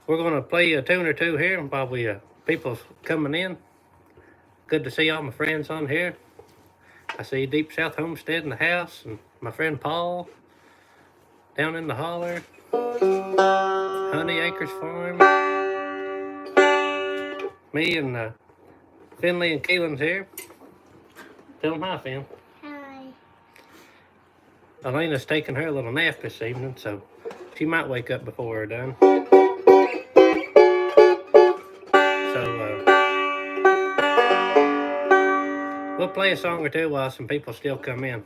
we're going to play a tune or two here while people's coming in. Good to see all my friends on here. I see Deep South Homestead in the house, and my friend Paul down in the holler. Honey Acres Farm. Me and Finley and Keelan's here. Tell them hi, Finn. Hi. Elena's taking her little nap this evening, so she might wake up before we're done. So we'll play a song or two while some people still come in.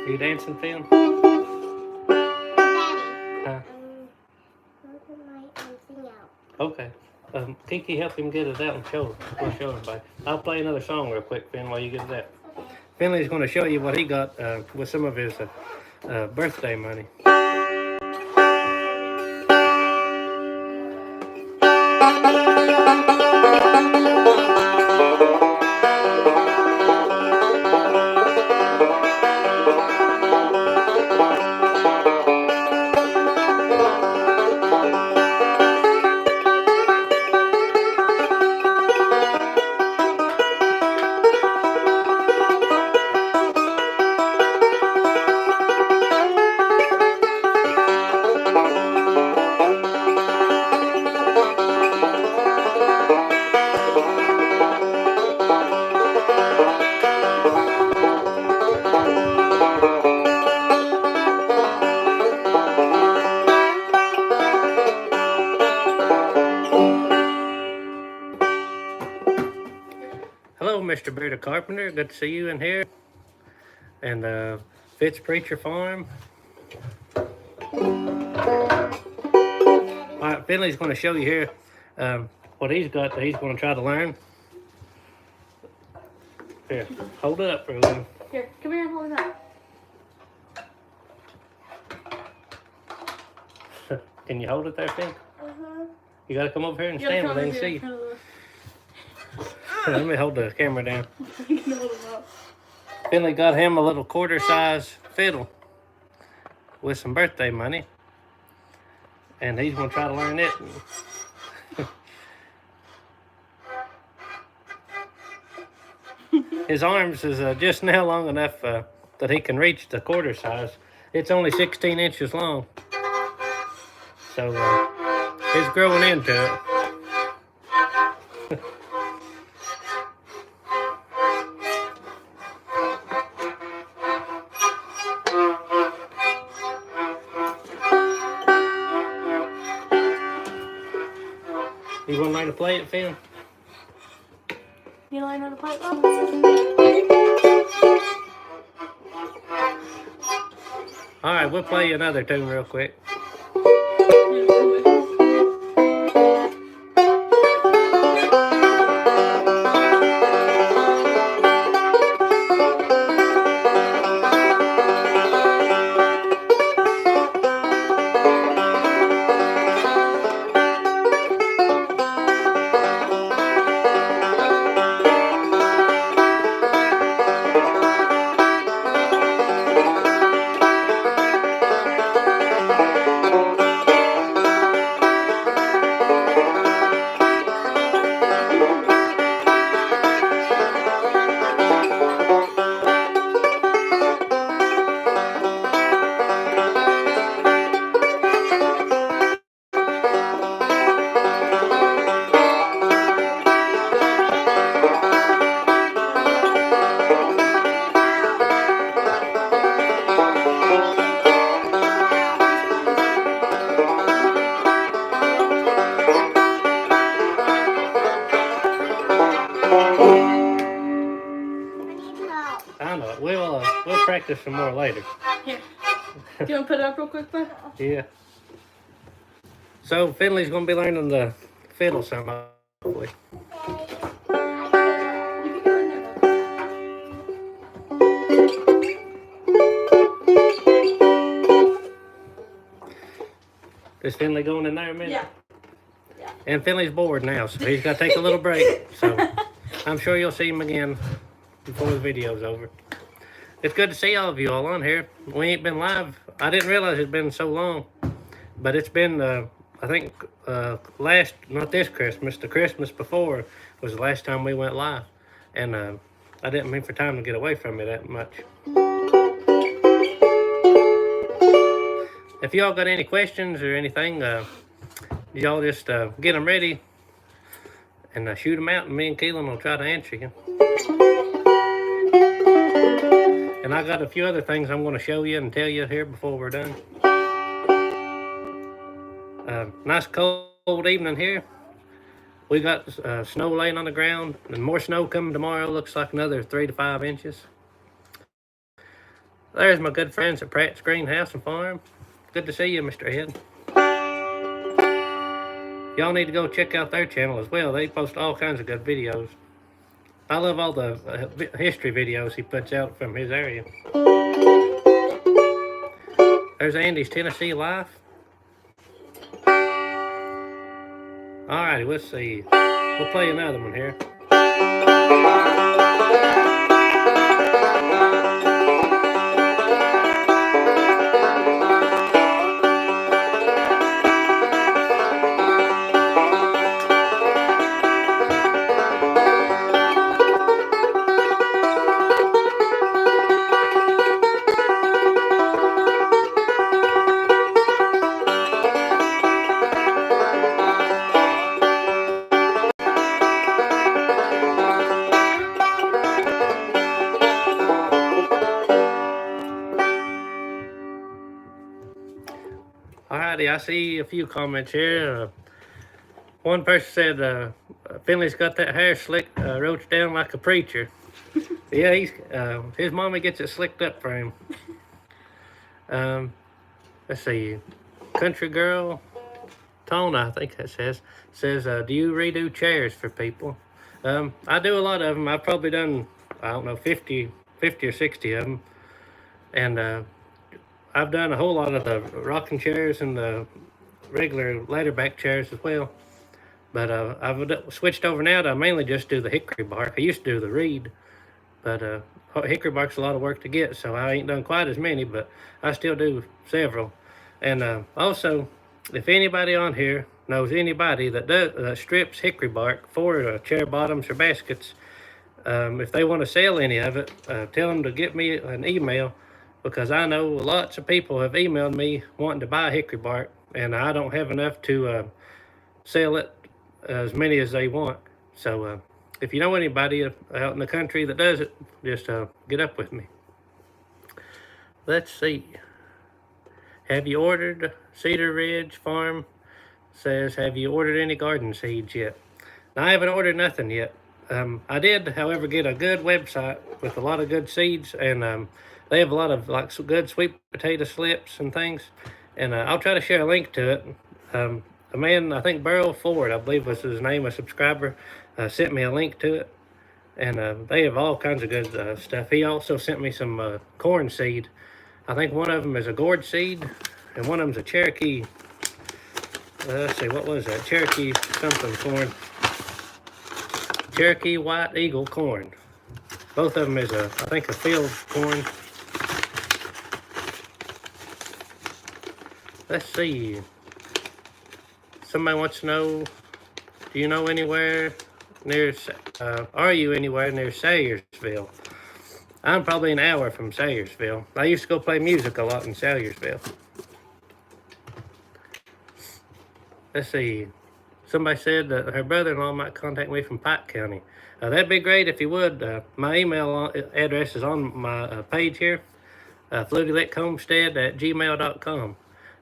You dancing, Finn? Daddy. Huh? Sing out. Okay. Kiki, help him get it out and show everybody. I'll play another song real quick, Finn, while you get that. Okay. Finley's going to show you what he got with some of his birthday money. Hello, Mr. Bearded Carpenter. Good to see you in here. And Fitz Preacher Farm. All right, Finley's going to show you here what he's got that he's going to try to learn. Here, hold it up for a little. Here, come here and hold it up. Can you hold it there, Finn? Uh-huh. You got to come over here and stand where they can see you. Let me hold the camera down. Finley got him a little quarter-size fiddle with some birthday money, and he's going to try to learn it. His arms is just now long enough that he can reach the quarter size. It's only 16 inches long, so he's growing into it. You want to learn to play it, Finn? You learn how to play it, Mom? All right, we'll play you another tune real quick. I know it. We'll practice some more later. Here. Do you want to put it up real quick, bud? Yeah. So Finley's gonna be learning the fiddle some, hopefully. Is Finley going in there a minute? Yeah. And Finley's bored now, so he's got to take a little break. So I'm sure you'll see him again before the video's over. It's good to see all of you all on here. We ain't been live. I didn't realize it'd been so long, but it's been, I think, not this Christmas, the Christmas before was the last time we went live. And I didn't mean for time to get away from me that much. If y'all got any questions or anything, y'all just get them ready and shoot them out, and me and Keelan will try to answer you. And I got a few other things I'm going to show you and tell you here before we're done. Nice cold evening here. We got snow laying on the ground, and more snow coming tomorrow. Looks like another 3 to 5 inches. There's my good friends at Pratt's Greenhouse and Farm. Good to see you, Mr. Ed. Y'all need to go check out their channel as well. They post all kinds of good videos. I love all the history videos he puts out from his area. There's Andy's Tennessee Life. Alrighty, let's see. We'll play another one here. Alrighty, I see a few comments here. One person said, Finley's got that hair slicked, roached down like a preacher. Yeah, his mommy gets it slicked up for him. Let's see, Country Girl, Tona, I think that says, do you redo chairs for people? I do a lot of them. I've probably done, I don't know, 50 or 60 of them. And I've done a whole lot of the rocking chairs and the regular ladder back chairs as well. But I've switched over now to mainly just do the hickory bark. I used to do the reed, but hickory bark's a lot of work to get, so I ain't done quite as many, but I still do several. And also, if anybody on here knows anybody that strips hickory bark for chair bottoms or baskets, if they want to sell any of it, tell them to get me an email, because I know lots of people have emailed me wanting to buy hickory bark, and I don't have enough to sell it as many as they want. So if you know anybody out in the country that does it, just get up with me. Let's see. Have you ordered? Cedar Ridge Farm says, have you ordered any garden seeds yet? Now, I haven't ordered nothing yet. I did, however, get a good website with a lot of good seeds, and they have a lot of like good sweet potato slips and things, and I'll try to share a link to it. A man, I think Burrow Ford, I believe was his name, a subscriber, sent me a link to it, and they have all kinds of good stuff. He also sent me some corn seed. I think one of them is a gourd seed, and one of them's a Cherokee. Let's see, what was that? Cherokee something corn. Cherokee White Eagle corn. Both of them is I think a field corn. Let's see. Somebody wants to know, do you know anywhere near, are you anywhere near Sayersville? I'm probably an hour from Sayersville. I used to go play music a lot in Sayersville. Let's see. Somebody said that her brother-in-law might contact me from Pike County. That'd be great if you would. My email address is on my page here, FlutyHomestead@gmail.com.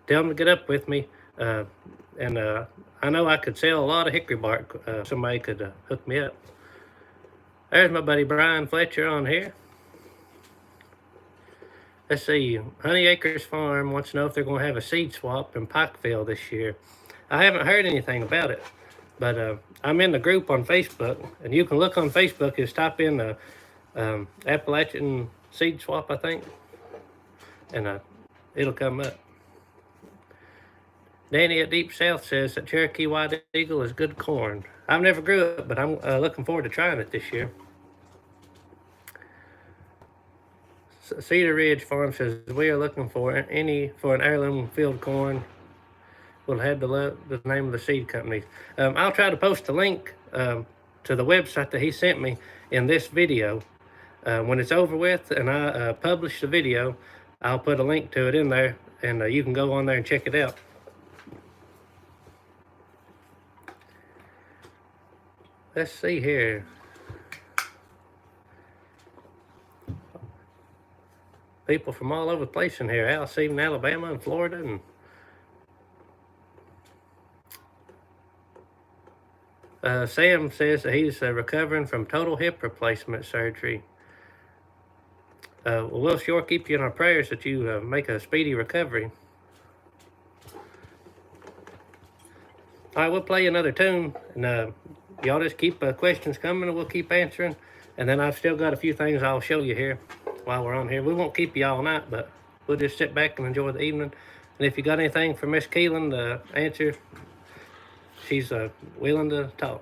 Tell them to get up with me. And I know I could sell a lot of hickory bark. Somebody could hook me up. There's my buddy Brian Fletcher on here. Let's see. Honey Acres Farm wants to know if they're going to have a seed swap in Pikeville this year. I haven't heard anything about it, but I'm in the group on Facebook, and you can look on Facebook. Just type in the Appalachian seed swap, I think, and it'll come up. Danny at Deep South says that Cherokee White Eagle is good corn. I've never grew it, but I'm looking forward to trying it this year. Cedar Ridge Farm says we are looking for an heirloom field corn. We'll have the name of the seed company. I'll try to post a link to the website that he sent me in this video. When it's over with and I publish the video, I'll put a link to it in there, and you can go on there and check it out. Let's see here. People from all over the place in here. Alice, even Alabama and Florida. And Sam says that he's recovering from total hip replacement surgery. We'll sure keep you in our prayers that you make a speedy recovery. All right, we'll play another tune, and y'all just keep questions coming, and we'll keep answering. And then I've still got a few things I'll show you here while we're on here. We won't keep you all night, but we'll just sit back and enjoy the evening. And if you got anything for Miss Keelan to answer, she's willing to talk.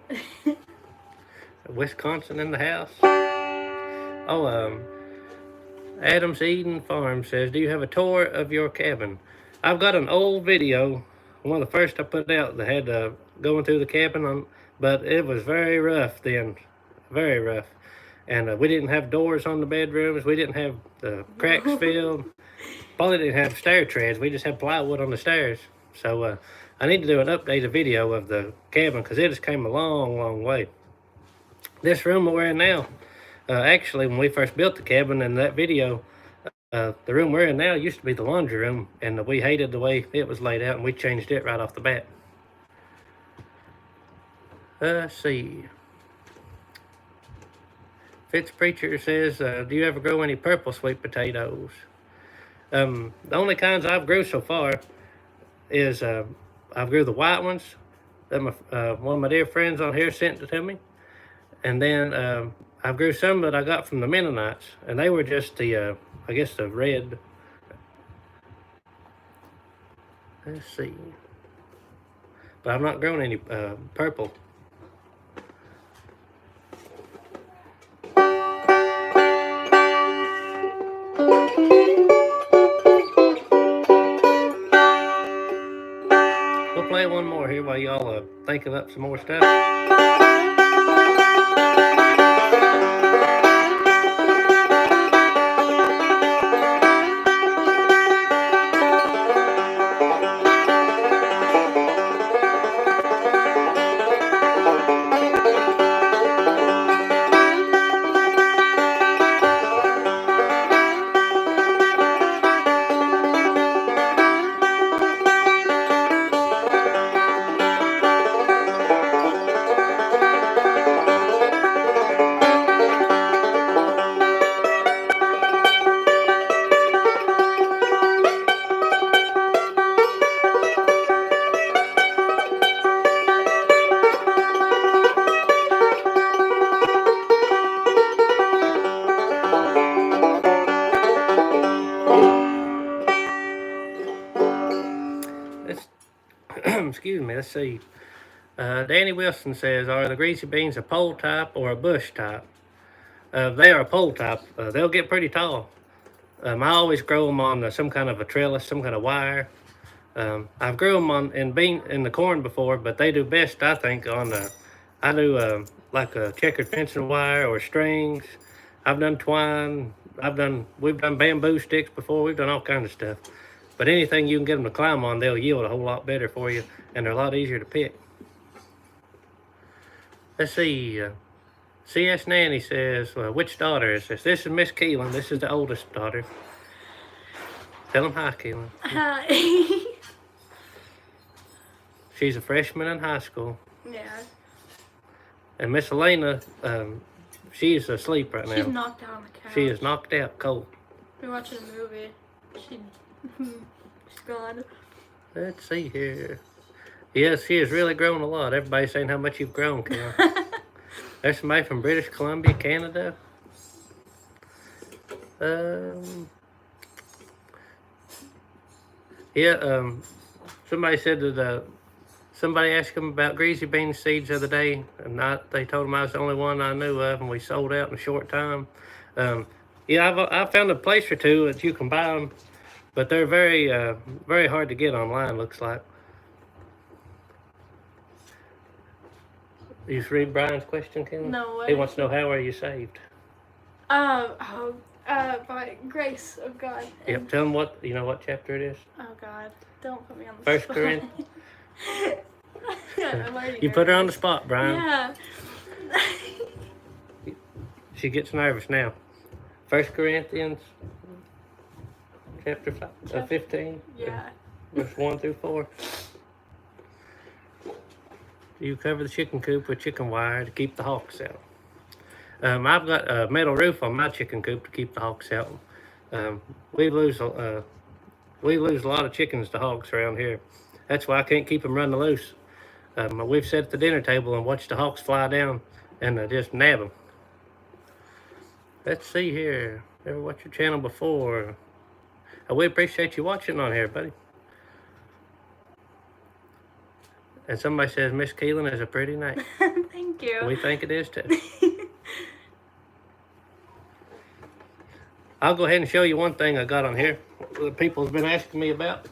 Wisconsin in the house. Oh, Adams Eden Farm says, do you have a tour of your cabin? I've got an old video, one of the first I put out, that had going through the cabin, but it was very rough then, very rough. And we didn't have doors on the bedrooms. We didn't have the cracks filled. Probably didn't have stair treads. We just had plywood on the stairs. So I need to do an updated video of the cabin, because it just came a long, long way. This room we're in now, actually, when we first built the cabin in that video, the room we're in now used to be the laundry room, and we hated the way it was laid out, and we changed it right off the bat. Let's see. Fitz Preacher says, do you ever grow any purple sweet potatoes? The only kinds I've grew so far is I've grew the white ones that one of my dear friends on here sent it to me. And then I grew some that I got from the Mennonites, and they were just the, I guess, the red. Let's see. But I've not grown any purple. We'll play one more here while y'all thinking up some more stuff. Excuse me, let's see. Danny Wilson says, are the Greasy beans a pole type or a bush type? They are a pole type. They'll get pretty tall. I always grow them on some kind of a trellis, some kind of wire. I've grown them in the corn before, but they do best, I think, on I do like a checkered fencing wire or strings. I've done twine. We've done bamboo sticks before. We've done all kinds of stuff. But anything you can get them to climb on, they'll yield a whole lot better for you, and they're a lot easier to pick. Let's see. C.S. Nanny says, which daughter is this? This is Miss Keelan. This is the oldest daughter. Tell them hi, Keelan. Hi. She's a freshman in high school. Yeah. And Miss Elena, she's asleep right now. She's knocked out on the couch. She is knocked out cold. We're watching a movie. She's gone. Let's see here. Yes, she has really grown a lot. Everybody's saying how much you've grown, Kim. There's somebody from British Columbia, Canada. Somebody said that somebody asked him about greasy bean seeds the other day, and they told him I was the only one I knew of, and we sold out in a short time. I found a place or two that you can buy them, but they're very, very hard to get online, looks like. You just read Brian's question, Kim? No way. He wants to know, how are you saved? By grace of God. Yep, tell him what chapter it is. Oh God, don't put me on the First spot. Corinthians. I'm already You put her on the nervous. spot, Brian. Yeah. She gets nervous now. First Corinthians, chapter 15. Yeah. Verse 1 through 4. You cover the chicken coop with chicken wire to keep the hawks out. I've got a metal roof on my chicken coop to keep the hawks out. We lose a lot of chickens to hawks around here. That's why I can't keep them running loose. We've sat at the dinner table and watched the hawks fly down and just nab them. Let's see here. Ever watched your channel before? We appreciate you watching on here, buddy. And somebody says Miss Keelan is a pretty name. Thank you. We think it is too. I'll go ahead and show you one thing I got on here that people have been asking me about.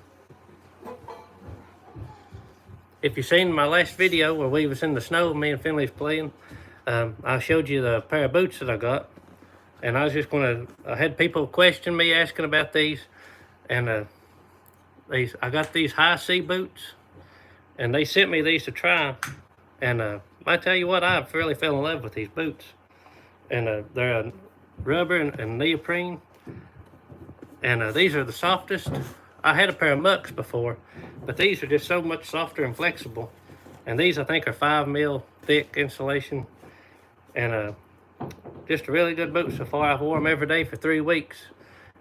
If you've seen my last video where we was in the snow, me and Finley's playing, I showed you the pair of boots that I got. And I was just I had people question me asking about these. And I got these high C boots. And they sent me these to try. And I tell you what, I really fell in love with these boots. And they're rubber and neoprene. And these are the softest. I had a pair of mucks before, but these are just so much softer and flexible. And these I think are 5 mil thick insulation. And just a really good boot so far. I've worn them every day for 3 weeks.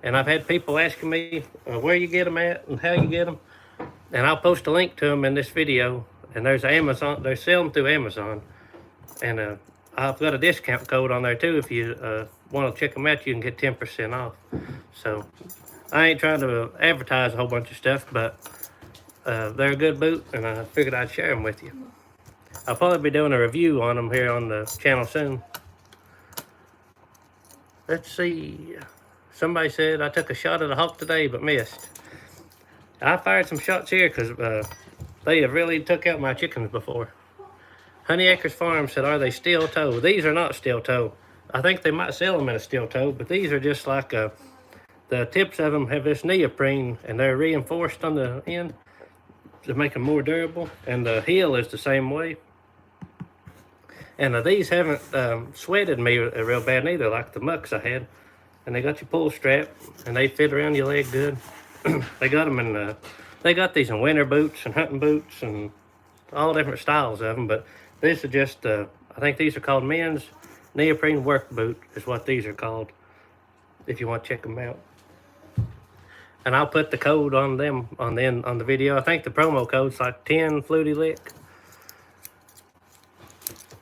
And I've had people asking me where you get them at and how you get them. And I'll post a link to them in this video. And there's Amazon, they sell them through Amazon. And I've got a discount code on there too. If you want to check them out, you can get 10% off. So I ain't trying to advertise a whole bunch of stuff, but they're a good boot, and I figured I'd share them with you. I'll probably be doing a review on them here on the channel soon. Let's see. Somebody said I took a shot at a hawk today, but missed. I fired some shots here because they have really took out my chickens before. Honey Acres Farm said, are they steel toe? These are not steel toe. I think they might sell them in a steel toe, but these are just like the tips of them have this neoprene, and they're reinforced on the end to make them more durable. And the heel is the same way. And these haven't sweated me real bad neither, like the mucks I had. And they got your pull strap, and they fit around your leg good. They got them in. They got these in winter boots and hunting boots and all different styles of them. But this is just. I think these are called men's neoprene work boot. Is what these are called. If you want to check them out. And I'll put the code on them on the video. I think the promo code's like 10 Fluty Lick.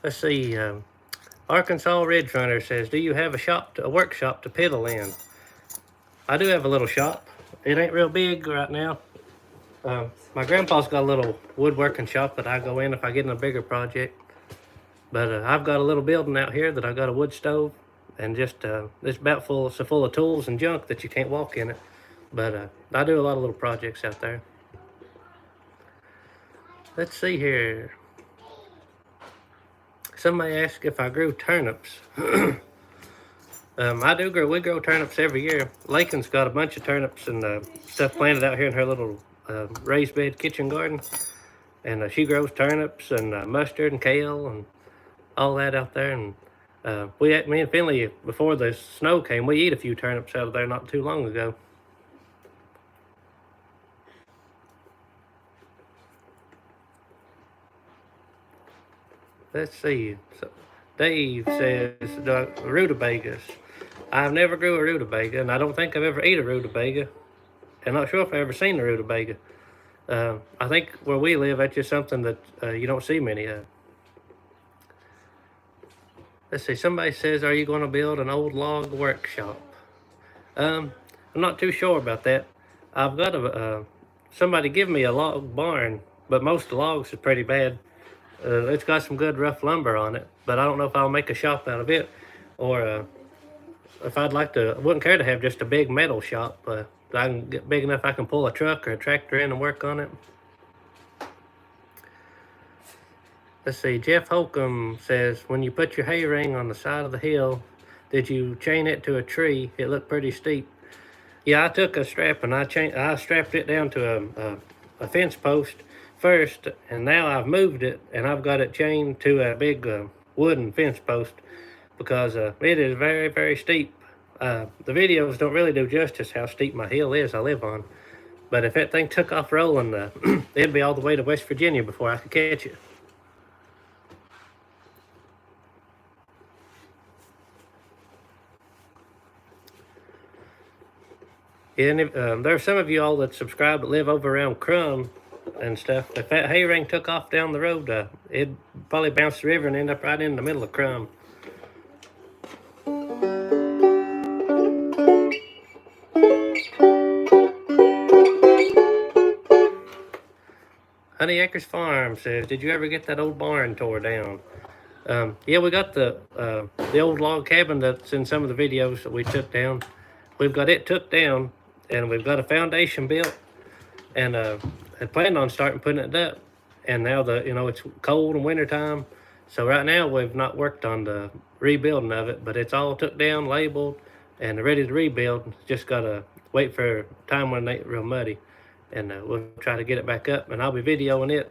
Let's see. Arkansas Ridge Runner says, do you have a workshop to piddle in? I do have a little shop. It ain't real big right now. My grandpa's got a little woodworking shop that I go in if I get in a bigger project. But I've got a little building out here that I got a wood stove. And just, it's about full of tools and junk that you can't walk in it. But I do a lot of little projects out there. Let's see here. Somebody asked if I grew turnips. I do grow. We grow turnips every year. Lakin's got a bunch of turnips and stuff planted out here in her little raised bed kitchen garden. And she grows turnips and mustard and kale and all that out there. And me and Finley, before the snow came, we eat a few turnips out of there not too long ago. Let's see. So, Dave says the rutabagas. I've never grew a rutabaga, and I don't think I've ever ate a rutabaga. I'm not sure if I've ever seen a rutabaga. I think where we live, that's just something that you don't see many of. Let's see, somebody says, are you going to build an old log workshop? I'm not too sure about that. I've got somebody give me a log barn, but most of the logs are pretty bad. It's got some good rough lumber on it, but I don't know if I'll make a shop out of it, or if I'd like to. I wouldn't care to have just a big metal shop. I can get big enough I can pull a truck or a tractor in and work on it. Let's see, Jeff Holcomb says, when you put your hay ring on the side of the hill, did you chain it to a tree? It looked pretty steep. Yeah, I took a strap and I strapped it down to a fence post first, and now I've moved it and I've got it chained to a big wooden fence post because it is very, very steep. The videos don't really do justice how steep my hill is I live on. But if that thing took off rolling, it'd be all the way to West Virginia before I could catch it. And there are some of you all that subscribe that live over around Crum and stuff. If that hay ring took off down the road, it'd probably bounce the river and end up right in the middle of Crum. Honey Acres Farm says, did you ever get that old barn tore down? Yeah, we got the old log cabin that's in some of the videos that we took down. We've got it took down, and we've got a foundation built, and I planned on starting putting it up. And now it's cold and winter time, so right now we've not worked on the rebuilding of it, but it's all took down, labeled, and ready to rebuild. Just gotta wait for time when it ain't real muddy, and we'll try to get it back up. And I'll be videoing it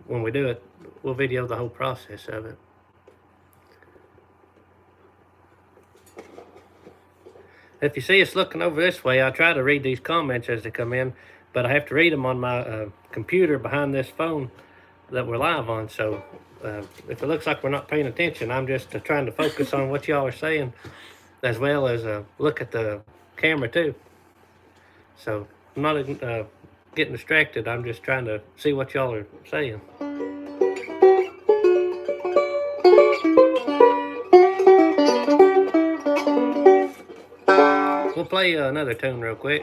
when we do it. We'll video the whole process of it. If you see us looking over this way, I try to read these comments as they come in, but I have to read them on my computer behind this phone that we're live on. So if it looks like we're not paying attention, I'm just trying to focus on what y'all are saying, as well as look at the camera too. So I'm not getting distracted. I'm just trying to see what y'all are saying. We'll play another tune real quick.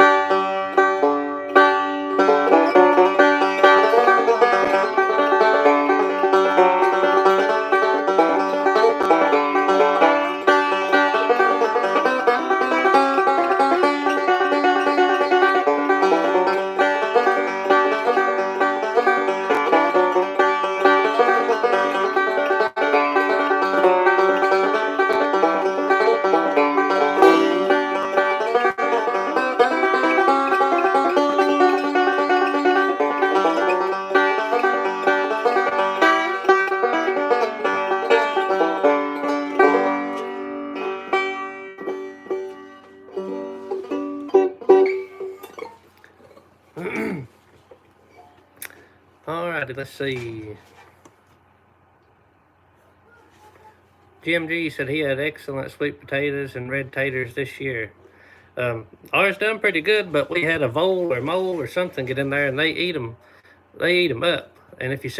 Alrighty, let's see. Jim G said he had excellent sweet potatoes and red taters this year. Ours done pretty good, but we had a vole or mole or something get in there and they eat them. They eat them up. And if you've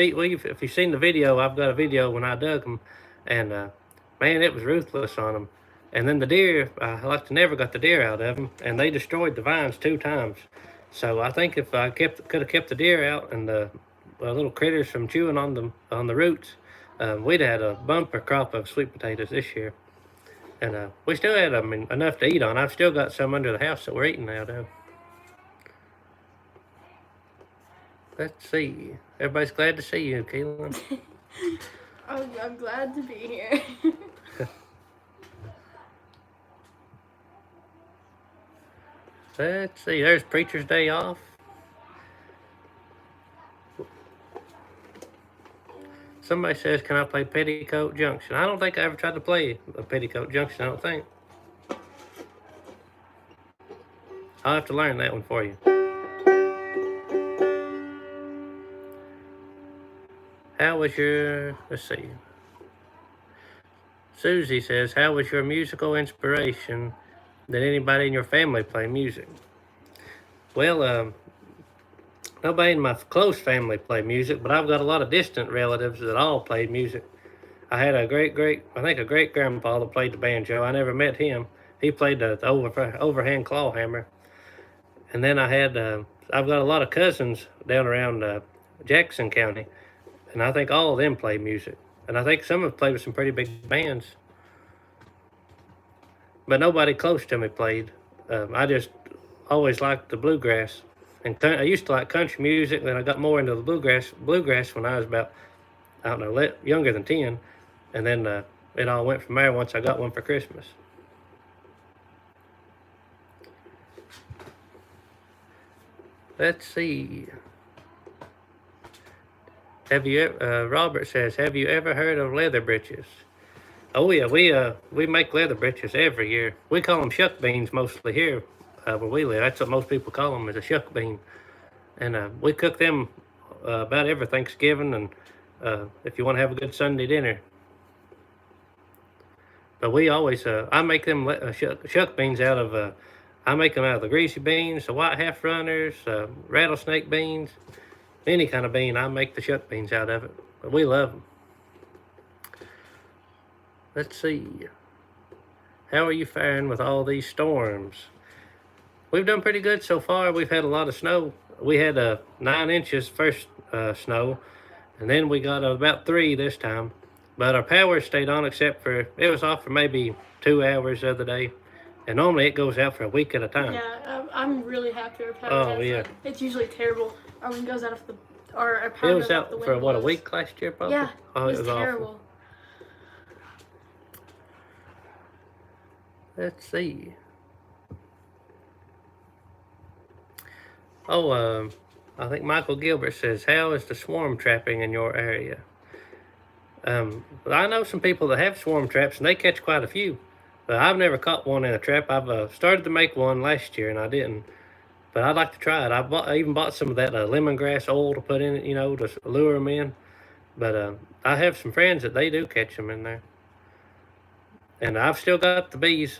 seen the video, I've got a video when I dug them, and man, it was ruthless on them. And then the deer, I like to never got the deer out of them, and they destroyed the vines 2 times. So I think if I could have kept the deer out and the little critters from chewing on the roots, we'd had a bumper crop of sweet potatoes this year. And we still had enough to eat on. I've still got some under the house that we're eating out of. Let's see. Everybody's glad to see you, Keelan. I'm glad to be here. Let's see. There's Preacher's Day off. Somebody says, can I play Petticoat Junction? I don't think I ever tried to play a Petticoat Junction, I don't think. I'll have to learn that one for you. How was your, let's see. Susie says, how was your musical inspiration? Did anybody in your family play music? Well, nobody in my close family played music, but I've got a lot of distant relatives that all played music. I had a great grandpa that played the banjo. I never met him. He played the overhand claw hammer. And then I've got a lot of cousins down around Jackson County, and I think all of them play music. And I think some have played with some pretty big bands. But nobody close to me played. I just always liked the bluegrass. And I used to like country music, then I got more into the bluegrass when I was about, I don't know, younger than 10. And then it all went from there once I got one for Christmas. Let's see. Robert says, have you ever heard of leather breeches? Oh yeah, we make leather breeches every year. We call them shuck beans mostly here where we live. That's what most people call them, is a shuck bean. And we cook them about every Thanksgiving, and if you want to have a good Sunday dinner. But we always, I make them shuck beans out of, I make them out of the greasy beans, the white half runners, rattlesnake beans, any kind of bean. I make the shuck beans out of it. But we love them. Let's see. How are you faring with all these storms? We've done pretty good so far. We've had a lot of snow. We had 9 inches first snow, and then we got about 3 this time. But our power stayed on, except for, it was off for maybe 2 hours the other day. And normally it goes out for a week at a time. Yeah, I'm really happy our power has yeah. It's usually terrible. Our wind goes out if our It power was goes out the for wind what, a blows. week last year probably? Yeah, oh, it was terrible. Awful. Let's see. Oh, I think Michael Gilbert says, how is the swarm trapping in your area? I know some people that have swarm traps, and they catch quite a few. But I've never caught one in a trap. I've started to make one last year, and I didn't. But I'd like to try it. I even bought some of that lemongrass oil to put in it, you know, to lure them in. But I have some friends that they do catch them in there. And I've still got the bees.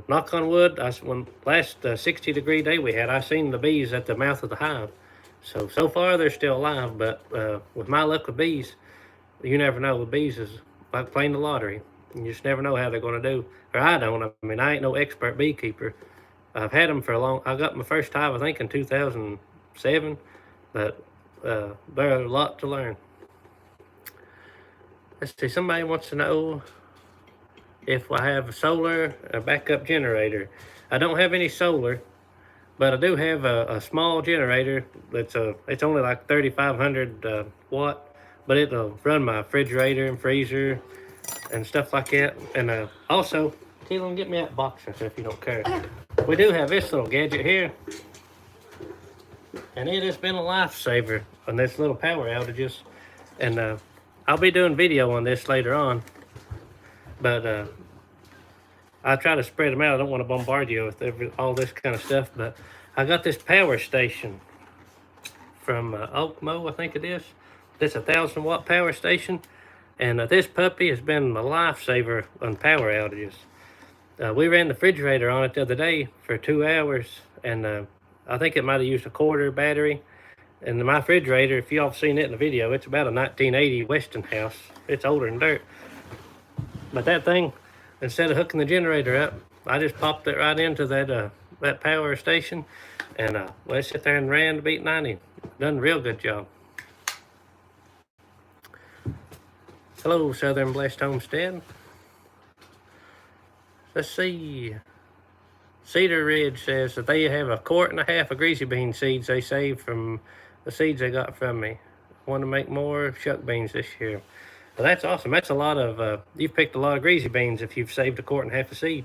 Knock on wood, when last 60-degree day we had, I seen the bees at the mouth of the hive. So far they're still alive, but with my luck with bees, you never know. With bees is like playing the lottery. You just never know how they're going to do. Or I don't. I mean, I ain't no expert beekeeper. I've had them for a long, I got my first hive, I think, in 2007. But there's a lot to learn. Let's see, somebody wants to know if I have a solar, a backup generator. I don't have any solar, but I do have a small generator that's it's only like 3,500 watt, but it'll run my refrigerator and freezer and stuff like that. And also, Keelan, get me that boxer if you don't care. We do have this little gadget here, and it has been a lifesaver on this little power outages. And I'll be doing video on this later on, but I try to spread them out. I don't want to bombard you with all this kind of stuff, but I got this power station from Oakmo, I think it is. It's a 1,000 watt power station, and this puppy has been a lifesaver on power outages. We ran the refrigerator on it the other day for 2 hours, and I think it might have used a quarter battery. And my refrigerator, if y'all have seen it in the video, it's about a 1980 Westinghouse. It's older than dirt. But that thing, instead of hooking the generator up, I just popped it right into that power station, and let's sit there and ran to beat 90. Done a real good job. Hello, Southern Blessed Homestead. Let's see. Cedar Ridge says that they have 1.5 quarts of greasy bean seeds they saved from the seeds they got from me. Want to make more shuck beans this year. Well, that's awesome. That's a lot of, you've picked a lot of greasy beans if you've saved 1.5 quarts of seed.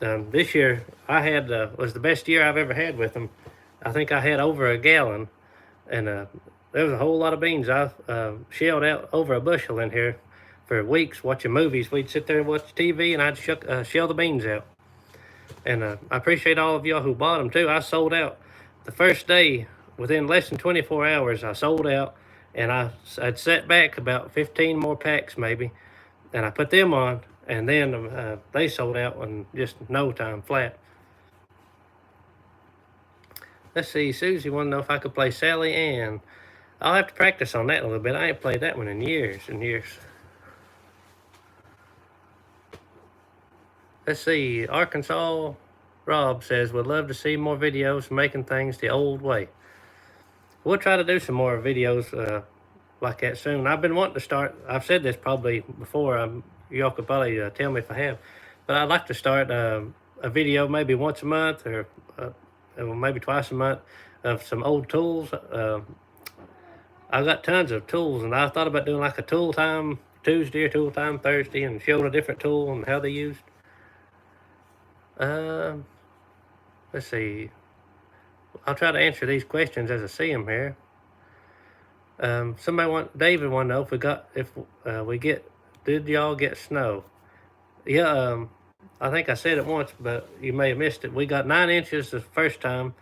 This year, I had, was the best year I've ever had with them. I think I had over a gallon, and there was a whole lot of beans. I shelled out over a bushel in here for weeks watching movies. We'd sit there and watch TV, and I'd shell the beans out. And I appreciate all of y'all who bought them too. I sold out the first day. Within less than 24 hours, I sold out, and I'd set back about 15 more packs maybe, and I put them on, and then they sold out in just no time flat. Let's see, Susie wanted to know if I could play Sally Ann. I'll have to practice on that a little bit. I ain't played that one in years and years. Let's see, Arkansas Rob says, would love to see more videos making things the old way. We'll try to do some more videos like that soon. I've been wanting to start, I've said this probably before, y'all could probably tell me if I have, but I'd like to start a video maybe once a month or maybe twice a month of some old tools. I've got tons of tools, and I thought about doing like a tool time Tuesday or tool time Thursday and showing a different tool and how they used. Let's see. I'll try to answer these questions as I see them here. David wanted to know if did y'all get snow? Yeah, I think I said it once, but you may have missed it. We got 9 inches the first time.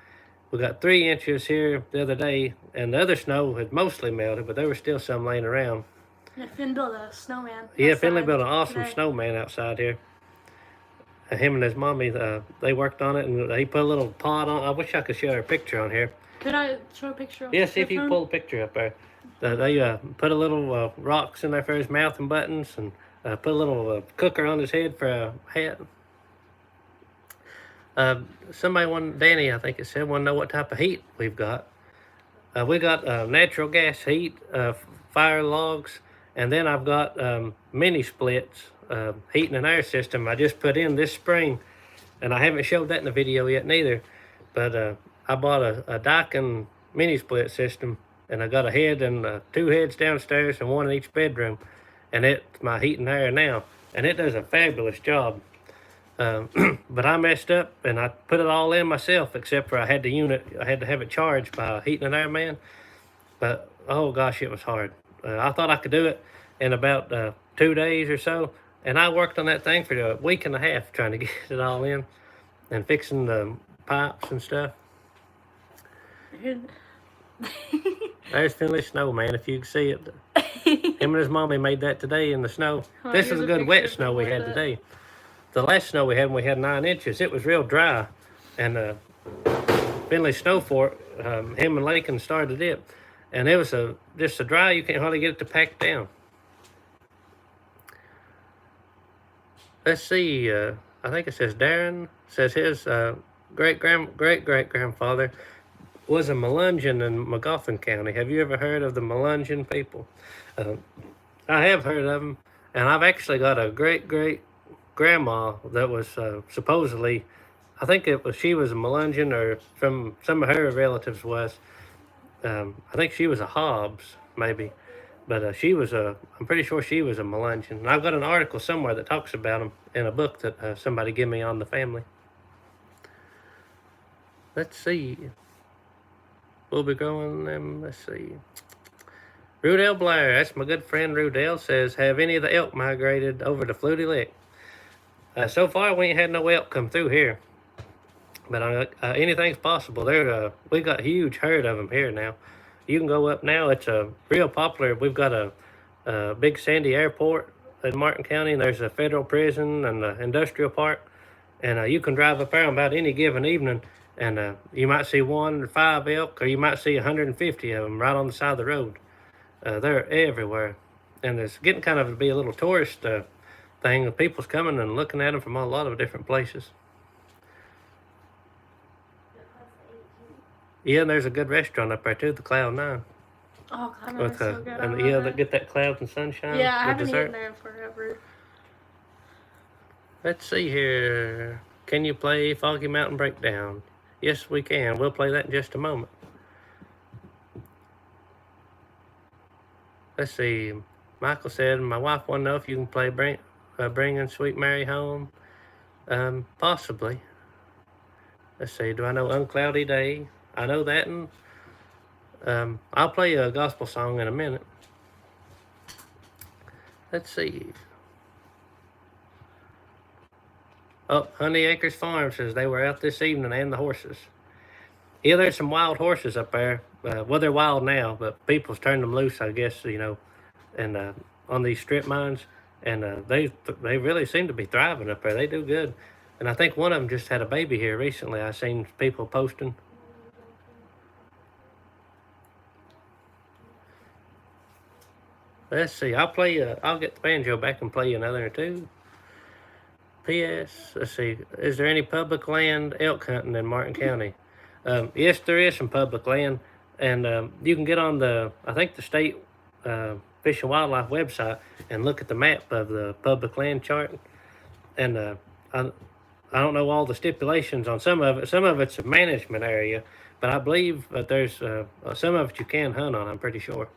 We got 3 inches here the other day, and the other snow had mostly melted, but there was still some laying around. Yeah, Finn built a snowman. Yeah, Finley built an awesome snowman outside here. Him and his mommy, they worked on it, and he put a little pot on. I wish I could show her a picture on here. Could I show a picture? Yeah, see if you can pull a picture up there. They put a little rocks in there for his mouth and buttons, and put a little cooker on his head for a hat. Danny, I think it said, want to know what type of heat we've got. We got natural gas heat, fire logs, and then I've got mini splits, heating and air system I just put in this spring, and I haven't showed that in the video yet neither, but I bought a Daikin mini split system, and I got a head and 2 heads downstairs and 1 in each bedroom, and it's my heat and air now, and it does a fabulous job. But I messed up and I put it all in myself, except for I had to have it charged by a heating and air man. But oh gosh, it was hard. I thought I could do it in about 2 days or so, and I worked on that thing for a week and a half trying to get it all in and fixing the pipes and stuff. There's Finley Snowman, if you can see it. Him and his mommy made that today in the snow. This is a good wet snow we had today. The last snow we had 9 inches. It was real dry, and Finley Snow Fort, him and Lakin started it, and it was just so dry you can't hardly get it to pack down. Let's see. I think it says Darren says his great great grandfather was a Melungeon in McGoffin County. Have you ever heard of the Melungeon people? I have heard of them, and I've actually got a great grandma that was supposedly, I think she was a Melungeon, or from some of her relatives was. I think she was a Hobbs, maybe, but I'm pretty sure she was a Melungeon. And I've got an article somewhere that talks about them in a book that somebody gave me on the family. Let's see. We'll be growing them. Let's see. Rudell Blair, that's my good friend Rudell, says, have any of the elk migrated over to Fluty Lick? So far, we ain't had no elk come through here, but anything's possible. We got a huge herd of them here now. You can go up now. It's real popular. We've got a big Sandy airport in Martin County, and there's a federal prison and the industrial park, and you can drive up there about any given evening, and you might see 1 or 5 elk, or you might see 150 of them right on the side of the road. They're everywhere, and it's getting kind of to be a little tourist thing. People's coming and looking at them from a lot of different places. Yeah, and there's a good restaurant up there too, the Cloud 9. Oh, Cloud 9 is so good. And yeah, they get that clouds and sunshine. Yeah, I haven't eaten there forever. Let's see here. Can you play Foggy Mountain Breakdown? Yes, we can. We'll play that in just a moment. Let's see. Michael said, my wife wanted to know if you can play Bringing Sweet Mary Home. Possibly. Let's see. Do I know Uncloudy Day? I know that, and I'll play a gospel song in a minute. Let's see. Oh, Honey Acres Farm says they were out this evening and the horses. Yeah, there's some wild horses up there. Well, they're wild now, but people's turned them loose, I guess, and on these strip mines. and they really seem to be thriving up there. They do good, and I think one of them just had a baby here recently. I seen people posting. Let's see. I'll play. I'll get the banjo back and play another or two. P.S. Let's see. Is there any public land elk hunting in Martin County? Yes, there is some public land, and you can get on I think the state Fish and Wildlife website and look at the map of the public land chart. And I don't know all the stipulations on some of it. Some of it's a management area, but I believe that there's some of it you can hunt on. I'm pretty sure.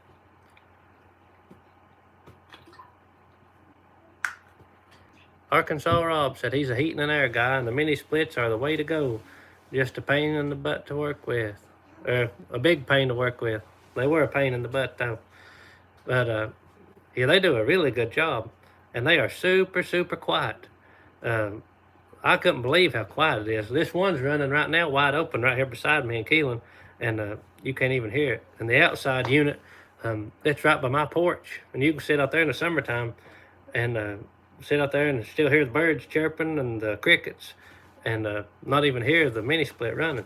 Arkansas Rob said he's a heating and air guy, and the mini splits are the way to go. Just a pain in the butt to work with, a big pain to work with. They were a pain in the butt though, but yeah, they do a really good job, and they are super quiet. I couldn't believe how quiet it is. This one's running right now, wide open, right here beside me in Keelan, and you can't even hear it. And the outside unit, it's right by my porch, and you can sit out there in the summertime, and sit out there and still hear the birds chirping and the crickets, and not even hear the mini split running.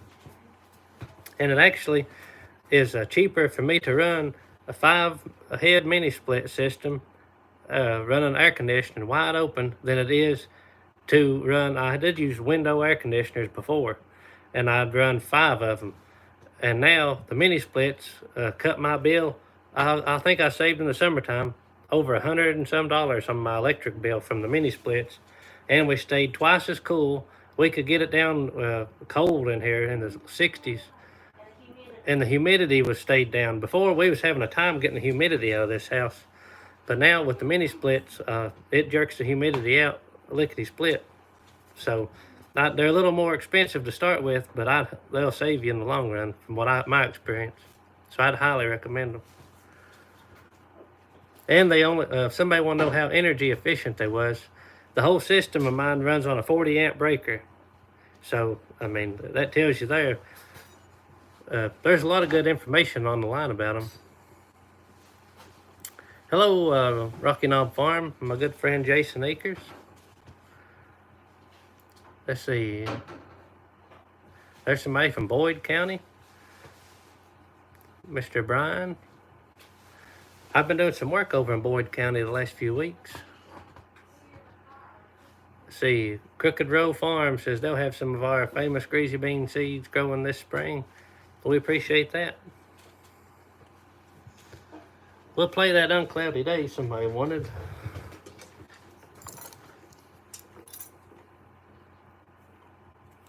And it actually is cheaper for me to run a 5-head mini split system running air conditioning wide open than it is to run. I did use window air conditioners before, and I'd run 5 of them, and now the mini splits cut my bill. I think I saved in the summertime over $100 and some on my electric bill from the mini splits, and we stayed twice as cool. We could get it down cold in here in the 60s, and the humidity was stayed down. Before, we was having a time getting the humidity out of this house, but now with the mini splits, it jerks the humidity out lickety split. So they're a little more expensive to start with, but they'll save you in the long run from my experience. So I'd highly recommend them. And they only, if somebody want to know how energy efficient they was, the whole system of mine runs on a 40 amp breaker. So, I mean, that tells you there. There's a lot of good information on the line about them. Hello, Rocky Knob Farm, my good friend Jason Akers. Let's see. There's somebody from Boyd County. Mr. Brian. I've been doing some work over in Boyd County the last few weeks. Let's see, Crooked Row Farm says they'll have some of our famous greasy bean seeds growing this spring. We appreciate that. We'll play that Uncloudy Day somebody wanted.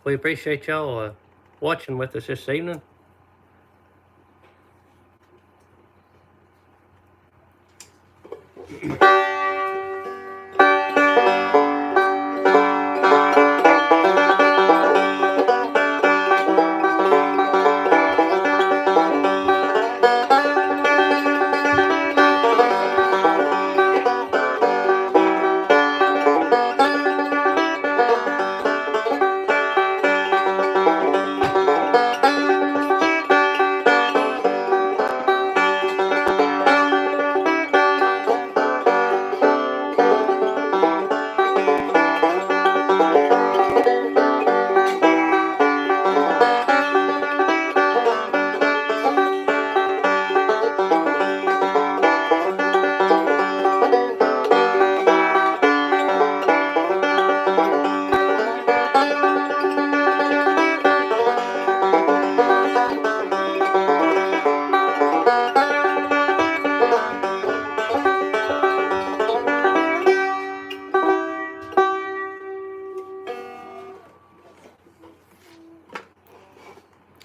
We appreciate y'all watching with us this evening.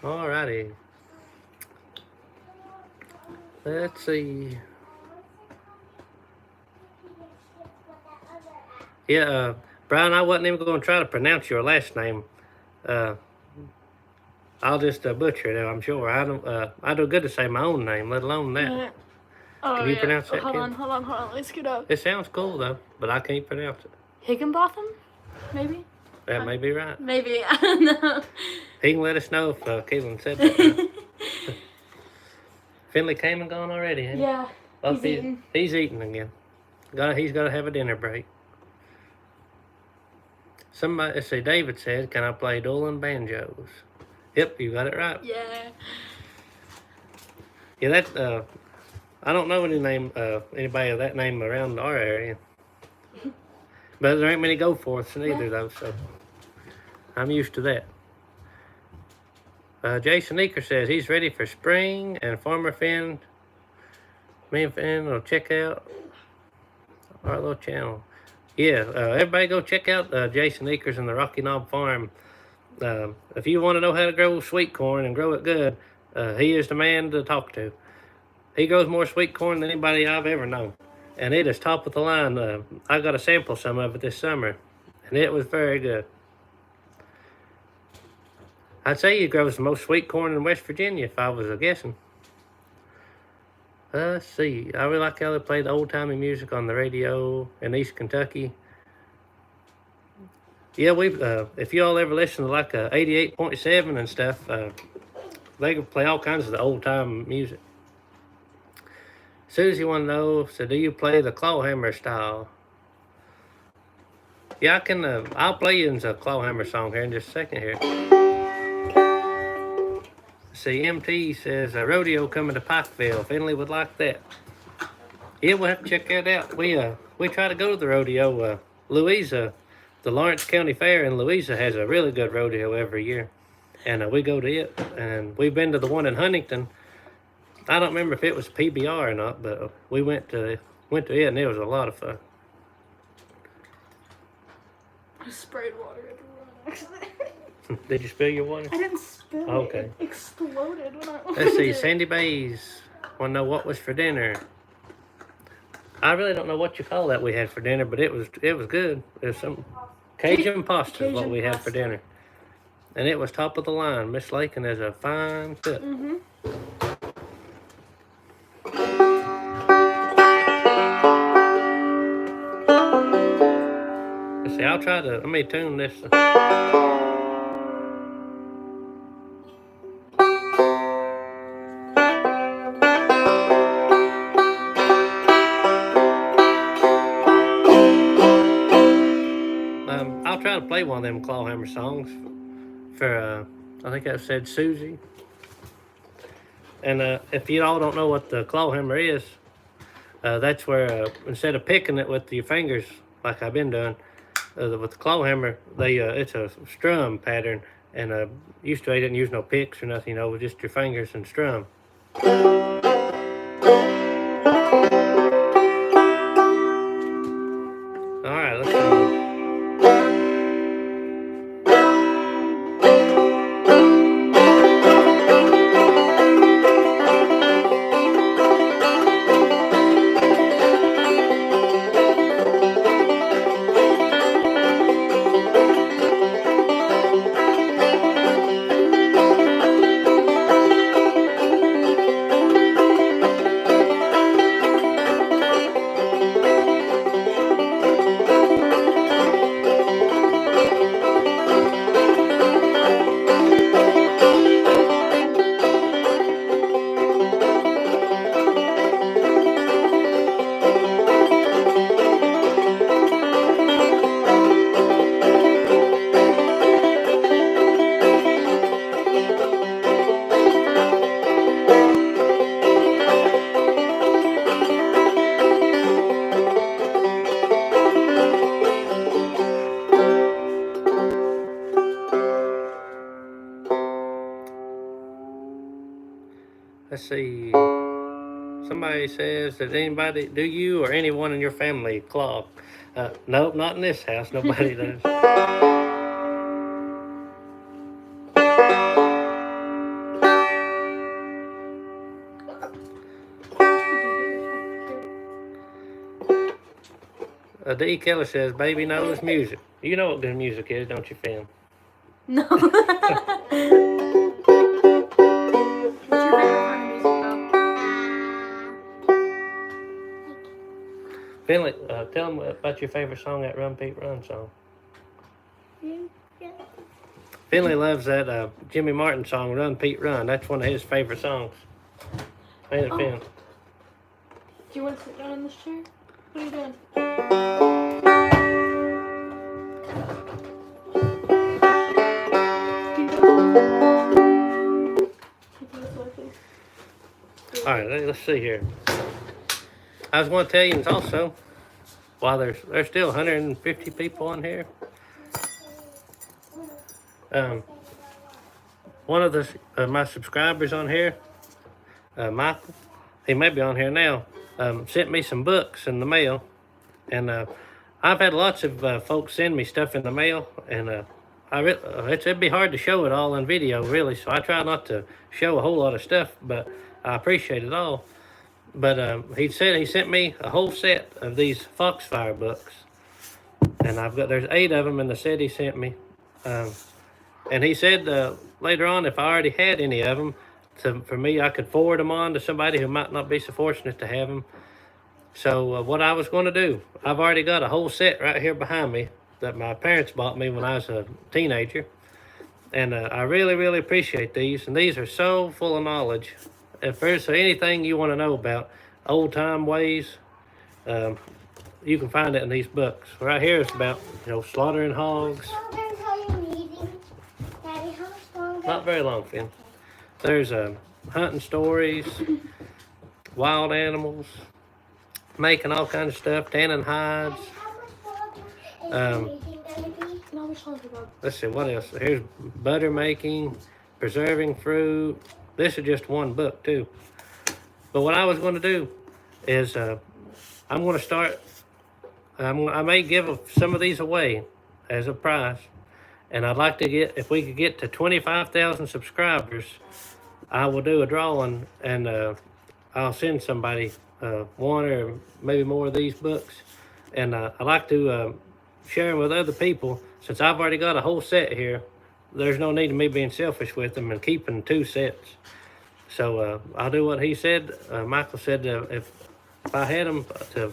Alrighty. Let's see. Yeah, Brian, I wasn't even going to try to pronounce your last name. I'll just butcher it, I'm sure. I do good to say my own name, let alone that. Oh, Can you pronounce that, Hold Kim? on. Let's get up. It sounds cool, though, but I can't pronounce it. Higginbotham? Maybe? That may be right. Maybe. I don't know. He can let us know if Caitlin said that. Finley came and gone already, ain't he? Yeah. Oh, He's eating. He's eating again. He's got to have a dinner break. Somebody, let's see, David said, can I play dueling banjos? Yep, you got it right. Yeah. Yeah, that, I don't know anybody of that name around our area. But there ain't many Goforths either, though, so I'm used to that. Jason Eaker says he's ready for spring, and Farmer Finn, me and Finn will check out our little channel. Yeah, everybody go check out Jason Eakers and the Rocky Knob Farm. If you want to know how to grow sweet corn and grow it good, he is the man to talk to. He grows more sweet corn than anybody I've ever known. And it is top of the line. I got to sample some of it this summer, and it was very good. I'd say he grows the most sweet corn in West Virginia if I was guessing. Let's see. I really like how they play the old-timey music on the radio in East Kentucky. Yeah, if y'all ever listen to like 88.7 and stuff, they can play all kinds of the old-time music. Susie want to know, so do you play the clawhammer style? Yeah, I can. I'll play you a clawhammer song here in just a second here. See, MT says a rodeo coming to Pikeville. Finley would like that. Yeah, we'll have to check that out. We try to go to the rodeo. Louisa, the Lawrence County Fair in Louisa has a really good rodeo every year, and we go to it. And we've been to the one in Huntington. I don't remember if it was PBR or not, but we went to it, and it was a lot of fun. I sprayed water everywhere. Did you spill your water? I didn't spill it. Okay. It exploded when I Let's see, Sandy Bays want to know what was for dinner. I really don't know what you call that we had for dinner, but it was good. It was some Cajun pasta is what we had for dinner. And it was top of the line. Miss Lakin is a fine cook. Mm-hmm. Let's see, I'll try to, let me tune this. I'll try to play one of them clawhammer songs for, I think I said Susie. And if you all don't know what the clawhammer is, that's where instead of picking it with your fingers like I've been doing, with the clawhammer, it's a strum pattern. And used to, I didn't use no picks or nothing, with just your fingers and strum. All right, let's see. Let's see. Somebody says, do you or anyone in your family claw? Nope, not in this house. Nobody does. D. Keller says, baby knows music. You know what good music is, don't you, Finn? No. What's your favorite kind of music, though? Finley, tell them about your favorite song, that Run Pete Run song. Finley loves that Jimmy Martin song, Run Pete Run. That's one of his favorite songs. Ain't it, Finn? Do you want to sit down in this chair? What are you doing? All right, let's see here. I was going to tell you also, while there's still 150 people on here. One of my subscribers on here, Michael, he may be on here now, sent me some books in the mail, and I've had lots of folks send me stuff in the mail, and it'd be hard to show it all in video, really. So I try not to show a whole lot of stuff, but I appreciate it all. But he sent me a whole set of these Foxfire books, and there's 8 of them in the set he sent me. And he said later on, if I already had any of them, for me, I could forward them on to somebody who might not be so fortunate to have them. So what I was going to do, I've already got a whole set right here behind me that my parents bought me when I was a teenager. And I really, really appreciate these. And these are so full of knowledge. If there's anything you want to know about old-time ways, you can find it in these books. Right here is about, slaughtering hogs. Not very long, Finn. There's hunting stories, wild animals, making all kinds of stuff, tanning hides. Let's see, what else? Here's butter making, preserving fruit. This is just one book, too. But what I was going to do is I'm going to start, I may give some of these away as a prize. And I'd like to if we could get to 25,000 subscribers, I will do a drawing, and I'll send somebody one or maybe more of these books. And I like to share them with other people. Since I've already got a whole set here, there's no need of me being selfish with them and keeping 2 sets. So I'll do what he said. Michael said if I had them to,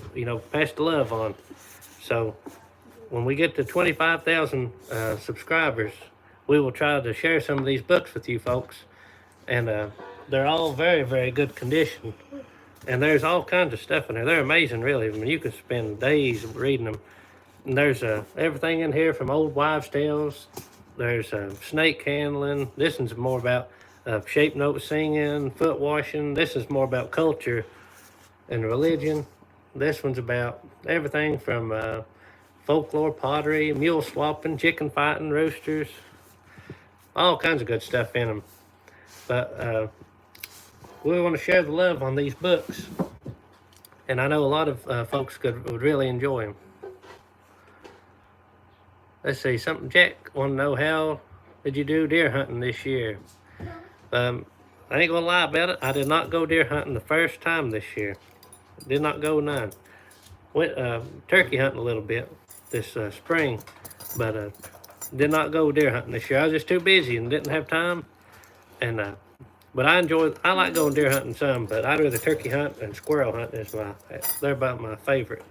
pass the love on. So when we get to 25,000 subscribers, we will try to share some of these books with you folks. And they're all very, very good condition. And there's all kinds of stuff in there. They're amazing, really. I mean, you can spend days reading them. And there's everything in here from old wives' tales. There's snake handling. This one's more about shape note singing, foot washing. This is more about culture and religion. This one's about everything from folklore, pottery, mule swapping, chicken fighting, roosters, all kinds of good stuff in them. But we want to share the love on these books, and I know a lot of folks would really enjoy them. Let's see, Jack want to know, how did you do deer hunting this year? I ain't gonna lie about it. I did not go deer hunting the first time this year. Did not go none. Went turkey hunting a little bit this spring, but did not go deer hunting this year. I was just too busy and didn't have time. And but I like going deer hunting some, but I'd rather turkey hunt and squirrel hunt they're about my favorite.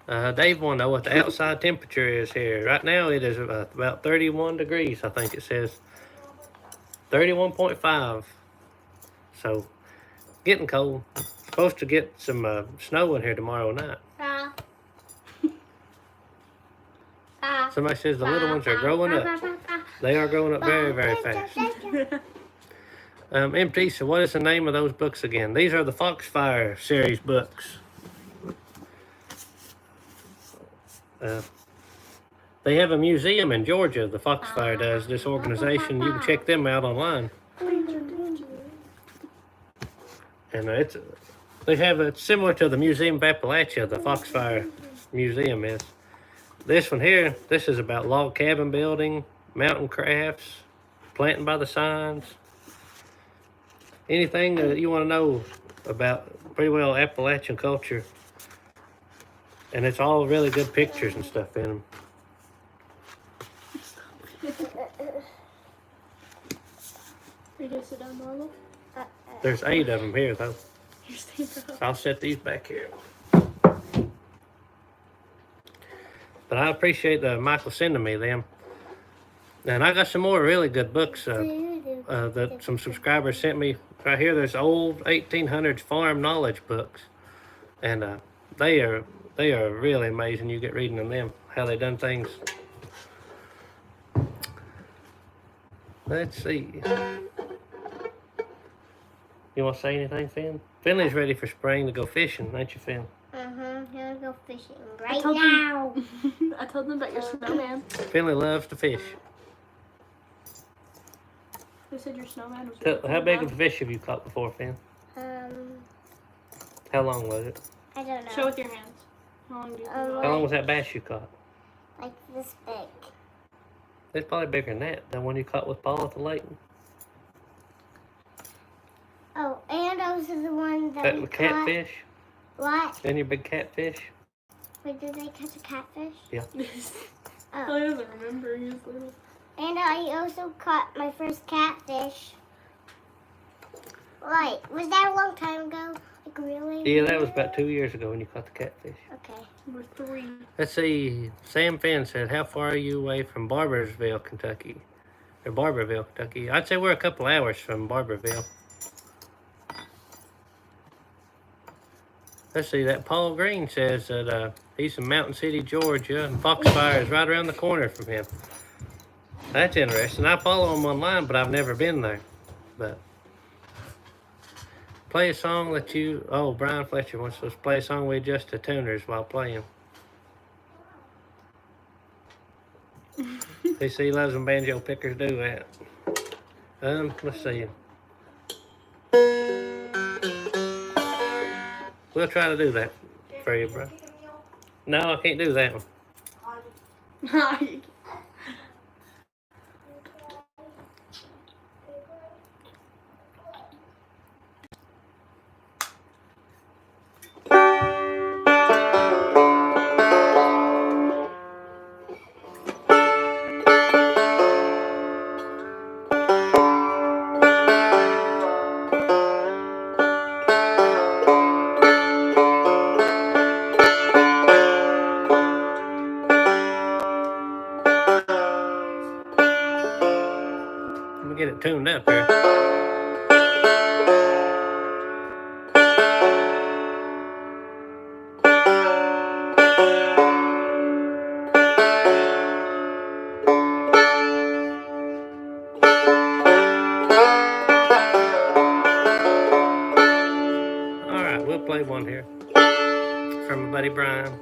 Dave want to know what the outside temperature is here. Right now it is about 31 degrees, I think it says. 31.5. So getting cold. Supposed to get some snow in here tomorrow night. Somebody says the little ones are growing up. They are growing up very, very fast. MT, so what is the name of those books again? These are the Foxfire series books. They have a museum in Georgia, the Foxfire does, this organization. You can check them out online. And it's similar to the Museum of Appalachia, the Foxfire Museum is. This one here, this is about log cabin building, mountain crafts, planting by the signs. Anything that you want to know about pretty well Appalachian culture. And it's all really good pictures and stuff in them. Are you gonna sit down normal? There's 8 of them here, though. I'll set these back here. But I appreciate Michael sending me them. And I got some more really good books that some subscribers sent me. Right here, there's old 1800s farm knowledge books, and they are they are really amazing. You get reading them how they done things. Let's see. You want to say anything, Finn? Finley's ready for spring to go fishing, ain't you, Finn? Gonna go fishing right now. I told them about your snowman. Finley loves to fish. They said your snowman was really How cool, big Mom. of a fish have you caught before, Finn? How long was it? I don't know. Show with your hands. How long do you think it How was? long was that bass you caught? Like this big. It's probably bigger than that. The one you caught with Paul at the lake. Oh, and also the one that That we was caught. catfish? What? Then your big catfish? Wait, did they catch a catfish? Yeah. Oh. He doesn't remember. He was little. And I also caught my first catfish. Right, was that a long time ago? Like really? Yeah, that was about 2 years ago when you caught the catfish. Okay. We're 3. Let's see. Sam Finn said, how far are you away from Barbersville, Kentucky? Or Barberville, Kentucky. I'd say we're a couple hours from Barberville. Let's see, that Paul Green says that he's from Mountain City, Georgia, and Foxfire is right around the corner from him. That's interesting. I follow him online, but I've never been there. But play a song that you... Oh, Brian Fletcher wants us to play a song we adjust the tuners while playing. He see, he loves when banjo pickers do that. Let's see. We'll try to do that for you, bro. No, I can't do that one. Let me get it tuned up here. Alright, we'll play one here from my buddy Brian.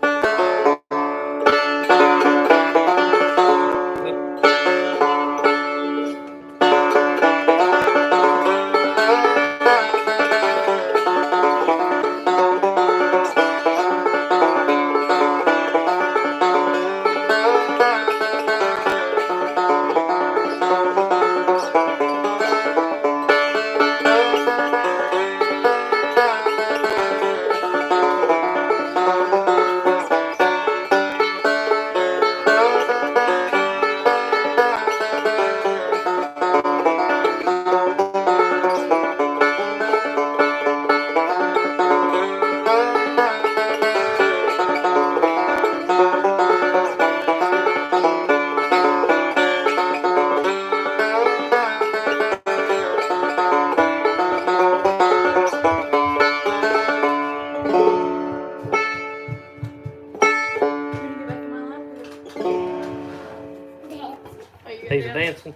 He's dancing.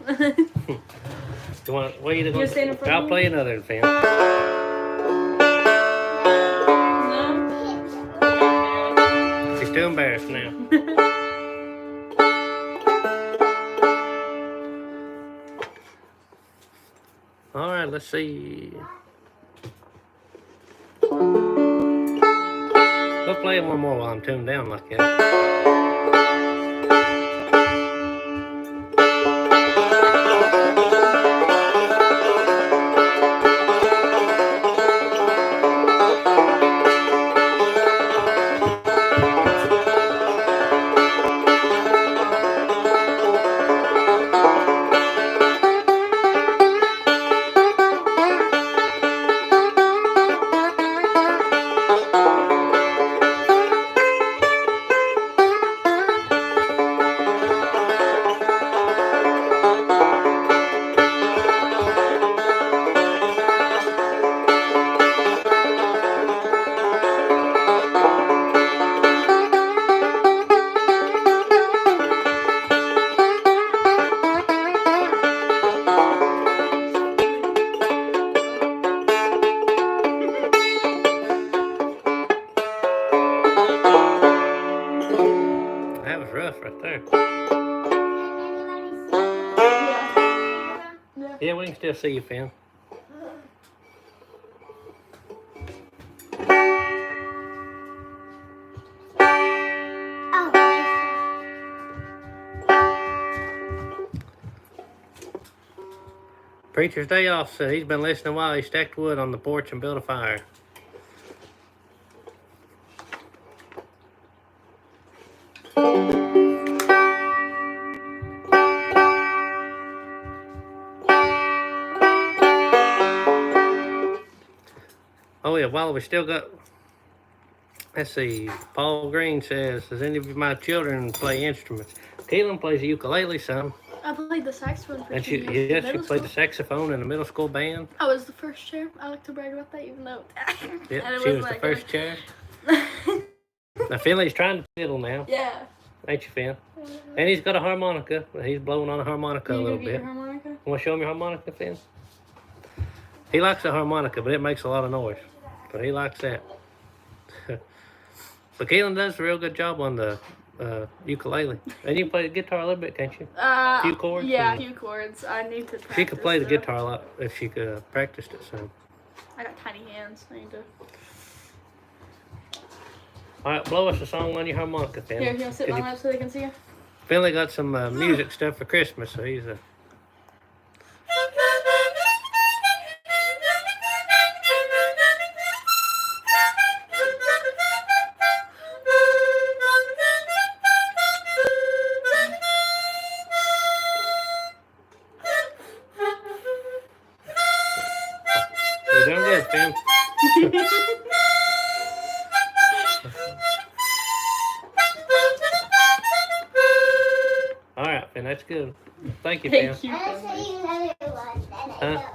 You want? What are you You stand in front I'll of play me? another fan. No? He's too embarrassed now. All right, let's see. We'll play one more while I'm tuned down like that. That was rough right there. Yeah. Yeah, we can still see you, Finn. Preacher's day off, so he's been listening while he stacked wood on the porch and built a fire. Oh yeah, while we still got, let's see, Paul Green says, does any of my children play instruments? Kaylin plays the ukulele some. I played the saxophone for And 2 she, years. yeah, in she middle played the school. saxophone in the middle school band. I was the first chair. I like to brag about that, even though. Yeah, and it she was the like first chair. Now Finley's trying to fiddle now, Yeah. ain't you, Finn? And he's got a harmonica. He's blowing on a harmonica a little bit. Harmonica? Want to show him your harmonica, Finn? He likes the harmonica, but it makes a lot of noise. So he likes that. But Kaylin does a real good job on the ukulele. And you can play the guitar a little bit, can't you? Few chords Yeah, and- a few chords. I need to practice. She could play the though. guitar a lot if she could practiced it some. I got tiny hands. I need to. All right, blow us a song on your harmonica, Finn. Here, you want to sit on that so they can see you? Finley got some music stuff for Christmas, so he's you're doing good, Finn. All right, Finn, that's good. Thank you, Finn. Thank you. I'll show you another one. Then I Huh? know.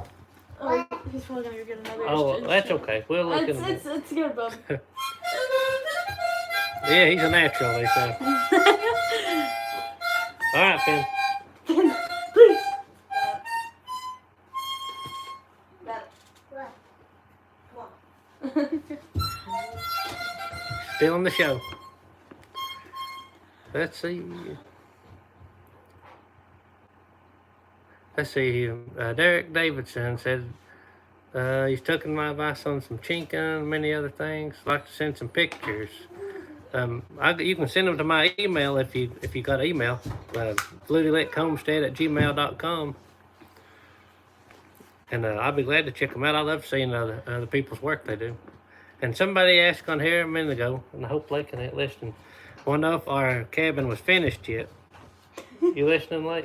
Oh, he's probably gonna go get another. Oh, that's okay. We'll look in. It's good, bub. Yeah, he's a natural, they say. All right, Finn. Please. What? Still on the show. Let's see. Let's see. Derek Davidson said he's taken my advice on some chinking and many other things. Like to send some pictures. You can send them to my email if you got email. FlutyLickHomestead@gmail.com. And I'll be glad to check them out. I love seeing other people's work they do. And somebody asked on here a minute ago, and I hope they can listen. Want to know if our cabin was finished yet? You listening, Lake?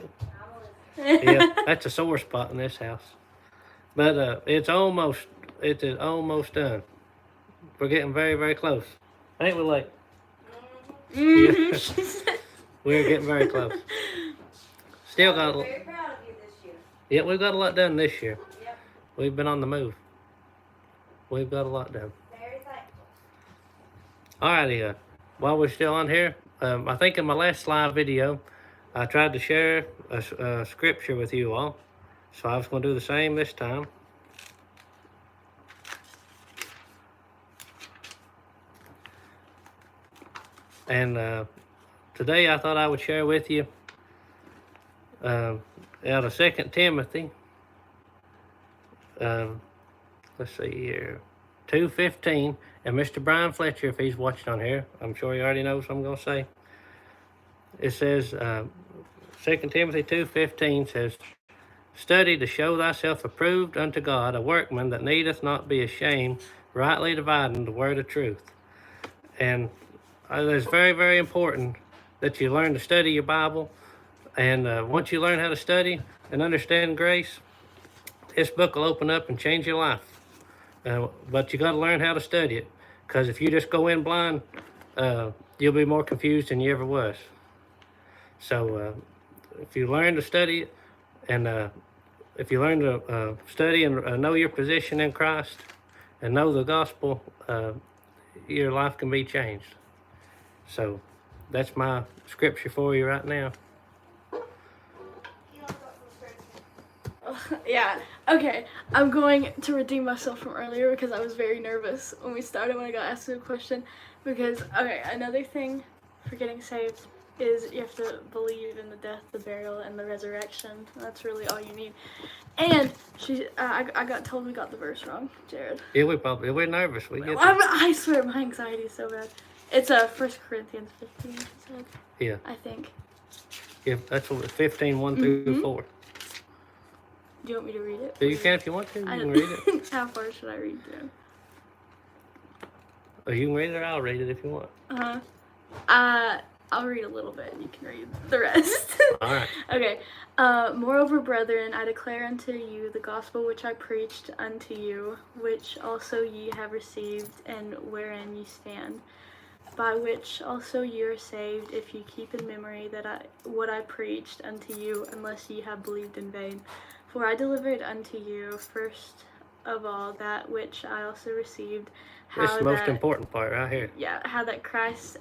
Yeah, that's a sore spot in this house. But it's almost done. We're getting very, very close. Ain't we, Lake? Yeah. We're getting very close. Still got. Very proud of you this year. Yeah, we've got a lot done this year. Yep. We've been on the move. We've got a lot done. Very thankful. Alrighty, while we're still on here, I think in my last live video, I tried to share a scripture with you all. So I was going to do the same this time. And today I thought I would share with you out of 2 Timothy. Let's see here. 2:15. And Mr. Brian Fletcher, if he's watching on here, I'm sure he already knows what I'm going to say. It says, 2 Timothy 2:15 says, study to show thyself approved unto God, a workman that needeth not be ashamed, rightly dividing the word of truth. And it's very, very important that you learn to study your Bible. And once you learn how to study and understand grace, this book will open up and change your life. But you got to learn how to study it, because if you just go in blind, you'll be more confused than you ever was. So if you learn to study it, and if you learn to study and know your position in Christ and know the gospel, your life can be changed. So that's my scripture for you right now. Yeah, okay. I'm going to redeem myself from earlier because I was very nervous when we started, when I got asked a question. Because, okay, another thing for getting saved is you have to believe in the death, the burial, and the resurrection. That's really all you need. And I got told we got the verse wrong, Jared. Yeah, we're nervous. We get I swear my anxiety is so bad. It's 1 Corinthians 15. It said, yeah. I think. Yeah, that's what 15, 1 through 4. Do you want me to read it? You can if you want to. You can read it. How far should I read through? Or you can read it or I'll read it if you want. I'll read a little bit and you can read the rest. Alright. Okay. Moreover, brethren, I declare unto you the gospel which I preached unto you, which also ye have received, and wherein ye stand, by which also ye are saved, if ye keep in memory what I preached unto you, unless ye have believed in vain. For I delivered unto you first of all that which I also received. This is the most important part right here. Yeah, how that Christ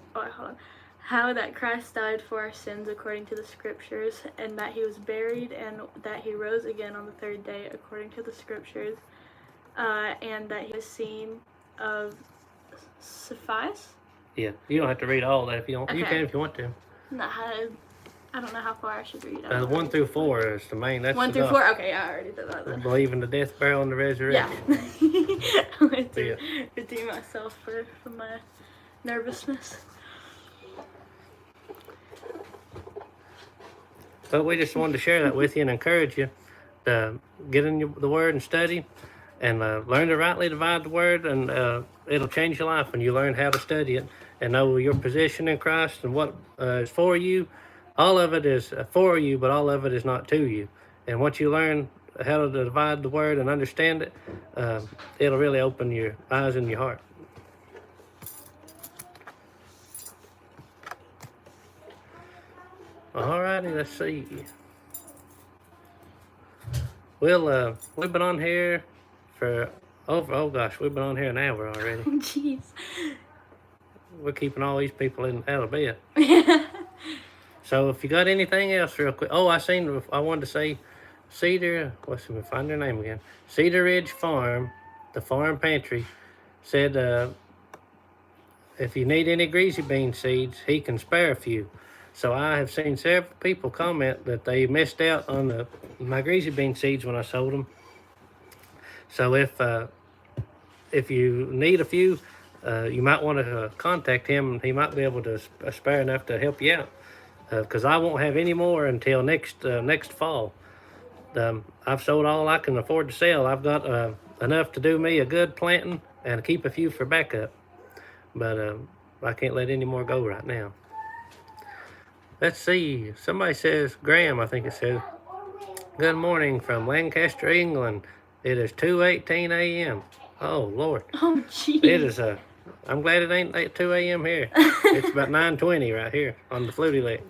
died for our sins according to the scriptures, and that he was buried, and that he rose again on the third day according to the scriptures, and that he was seen of Cephas. Yeah, you don't have to read all that if you don't. Okay. You can if you want to. No, I don't know how far I should read. 1 through 4 is the main. That's 1 the through 4. Okay, I already did that then. Believe in the death, burial, and the resurrection. Yeah. I went to Yeah. redeem myself from my nervousness. But we just wanted to share that with you and encourage you to get in the Word and study, and learn to rightly divide the Word, and it'll change your life when you learn how to study it and know your position in Christ and what is for you. All of it is for you, but all of it is not to you. And once you learn how to divide the Word and understand it, it'll really open your eyes and your heart. Alrighty, let's see. We've been on here for we've been on here an hour already. Jeez. We're keeping all these people out of bed. So if you got anything else real quick. Oh, I wanted to say let me find their name again. Cedar Ridge Farm, the farm pantry, said if you need any greasy bean seeds, he can spare a few. So I have seen several people comment that they missed out on my greasy bean seeds when I sold them. So if you need a few, you might want to contact him. He might be able to spare enough to help you out. Because I won't have any more until next fall. I've sold all I can afford to sell. I've got enough to do me a good planting and keep a few for backup. But I can't let any more go right now. Let's see. Somebody says, Graham, I think it says, good morning from Lancaster, England. It is 2:18 a.m. Oh, Lord. Oh, jeez. It is I'm glad it ain't 2 a.m. here. It's about 9:20 right here on the Fluty Lake.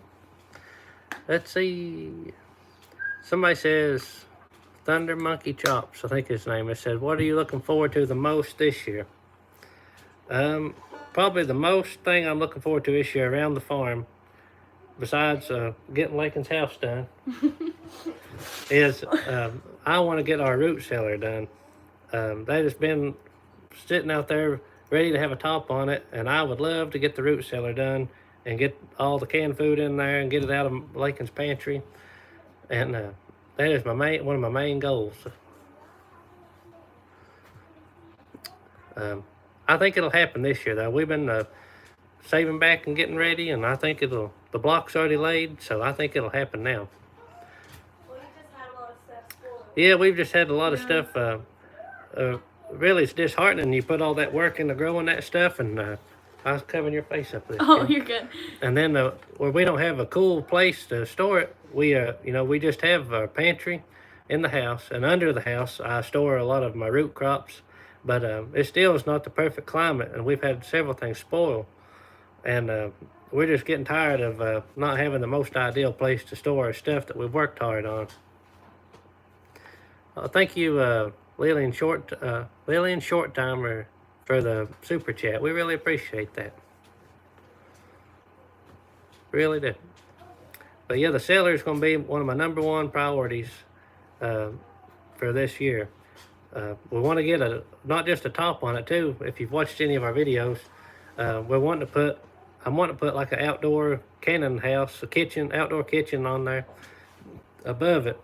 Let's see. Somebody says, Thunder Monkey Chops, I think his name. It says, what are you looking forward to the most this year? Probably the most thing I'm looking forward to this year around the farm, besides getting Lakin's house done, is I want to get our root cellar done. That has been sitting out there ready to have a top on it, and I would love to get the root cellar done and get all the canned food in there and get it out of Lakin's pantry. And that is one of my main goals. I think it'll happen this year though. We've been saving back and getting ready, and I think the block's already laid, so I think it'll happen now. Well, you just had a lot of stuff spoiled. Yeah, we've just had a lot of stuff. Really, it's disheartening. You put all that work into growing that stuff, and I was covering your face up there. Oh, you're good. And then where we don't have a cool place to store it, we just have our pantry in the house, and under the house I store a lot of my root crops. But it still is not the perfect climate, and we've had several things spoil. And we're just getting tired of not having the most ideal place to store our stuff that we've worked hard on. Thank you, Lillian Short-Timer, for the super chat. We really appreciate that. Really do. But yeah, the cellar is going to be one of my #1 priorities for this year. We want to get not just a top on it too. If you've watched any of our videos, we're wanting to put I'm wanting to put like an outdoor canning house, a kitchen, outdoor kitchen on there above it.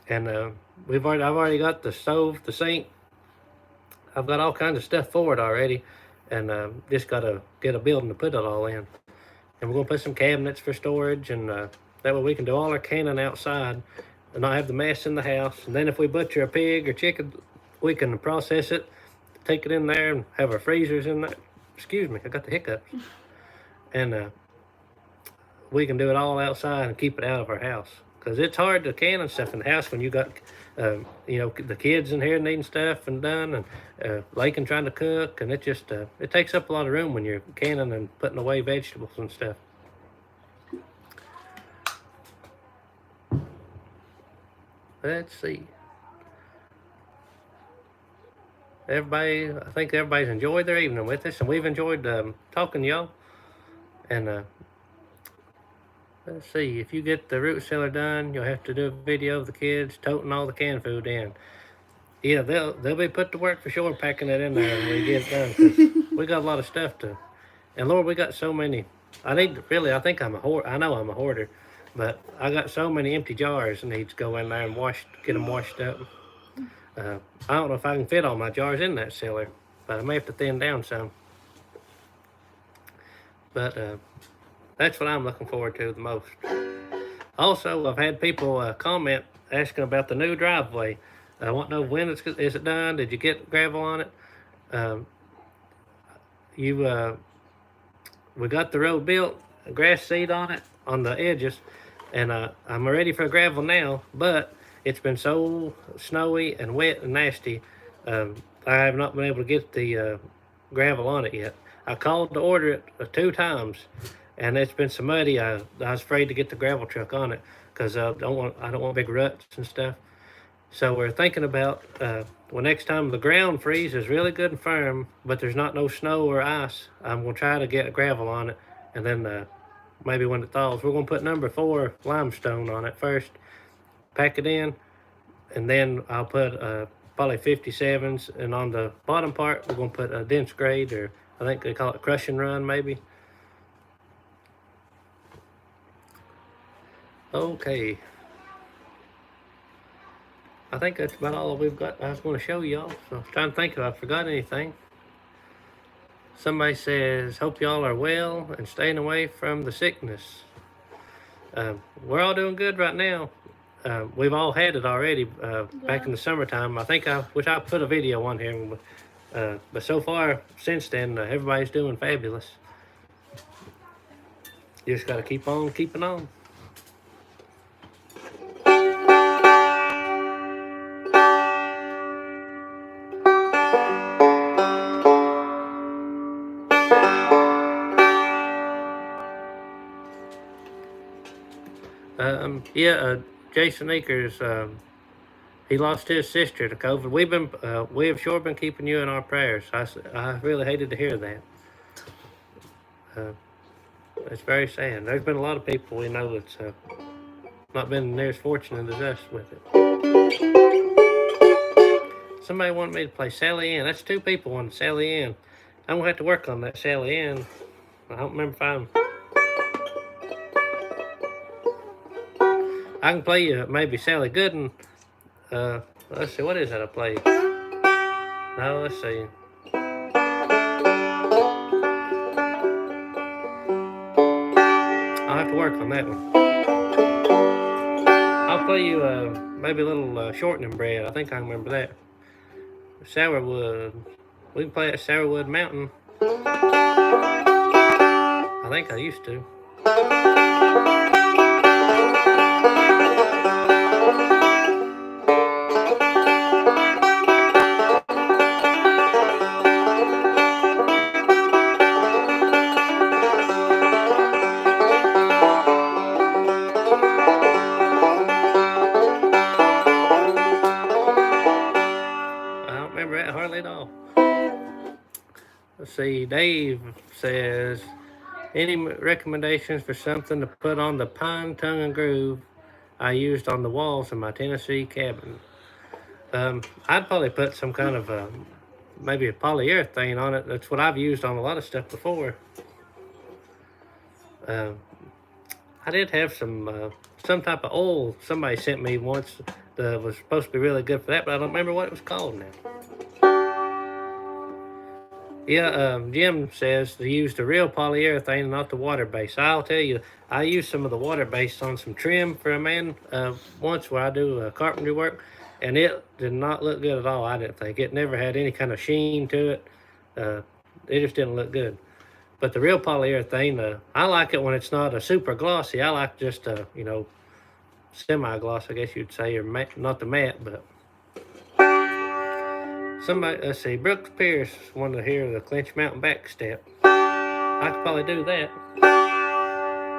And I've already got the stove, the sink. I've got all kinds of stuff for it already, and just got to get a building to put it all in. And we're gonna put some cabinets for storage, and that way we can do all our canning outside and not have the mess in the house. And then if we butcher a pig or chicken, we can process it, take it in there, and have our freezers in there. Excuse me, I got the hiccups. And we can do it all outside and keep it out of our house, because it's hard to can and stuff in the house when you got the kids in here needing stuff and done, and Lakin trying to cook, and it just it takes up a lot of room when you're canning and putting away vegetables and stuff. Let's see. Everybody, I think everybody's enjoyed their evening with us, and we've enjoyed talking to y'all. And let's see, if you get the root cellar done, you'll have to do a video of the kids toting all the canned food in. Yeah, they'll be put to work for sure packing it in there when we get it done, 'cause we got a lot of stuff to. And Lord, we got so many. I think I'm a hoarder. I know I'm a hoarder, but I got so many empty jars that need to go in there and get them washed up. I don't know if I can fit all my jars in that cellar, but I may have to thin down some. But that's what I'm looking forward to the most. Also, I've had people comment asking about the new driveway. I want to know when is it done? Did you get gravel on it? We got the road built, grass seed on it, on the edges, and I'm ready for gravel now, but it's been so snowy and wet and nasty, I have not been able to get the gravel on it yet. I called to order it 2 times, and it's been so muddy, I was afraid to get the gravel truck on it, because I don't want big ruts and stuff. So we're thinking about, well, next time the ground freezes really good and firm, but there's not no snow or ice, I'm going to try to get a gravel on it, and then maybe when it thaws, we're going to put number 4 limestone on it first, pack it in, and then I'll put probably 57s, and on the bottom part, we're going to put a dense grade, or I think they call it crush and run, maybe. Okay. I think that's about all we've got. I was going to show y'all. So I was trying to think if I forgot anything. Somebody says, hope y'all are well and staying away from the sickness. We're all doing good right now. We've all had it already back in the summertime. I wish I put a video on here. But so far, since then, everybody's doing fabulous. You just got to keep on keeping on. Jason Eakers, he lost his sister to COVID. We have sure been keeping you in our prayers. I really hated to hear that. It's very sad. There's been a lot of people we know that's not been near as fortunate as us with it. Somebody wanted me to play Sally Ann. That's 2 people wanted Sally Ann. I'm gonna have to work on that Sally Ann. I don't remember if I can play you maybe Sally Gooden. Let's see, what is that I play? No, let's see. I'll have to work on that one. I'll play you maybe a little shortening bread. I think I remember that. Sourwood. We can play at Sourwood Mountain. I think I used to. Let's see, Dave says, any recommendations for something to put on the pine tongue and groove I used on the walls in my Tennessee cabin? I'd probably put some kind of maybe a polyurethane on it. That's what I've used on a lot of stuff before. I did have some type of oil somebody sent me once that was supposed to be really good for that, but I don't remember what it was called now. Yeah, Jim says to use the real polyurethane and not the water-based. I'll tell you, I used some of the water-based on some trim for a man once where I do carpentry work, and it did not look good at all, I didn't think. It never had any kind of sheen to it. It just didn't look good. But the real polyurethane, I like it when it's not a super glossy. I like just you know, semi-gloss, I guess you'd say, or matte, not the matte, but somebody, let's see, Brooks Pierce wanted to hear the Clinch Mountain back step. I could probably do that.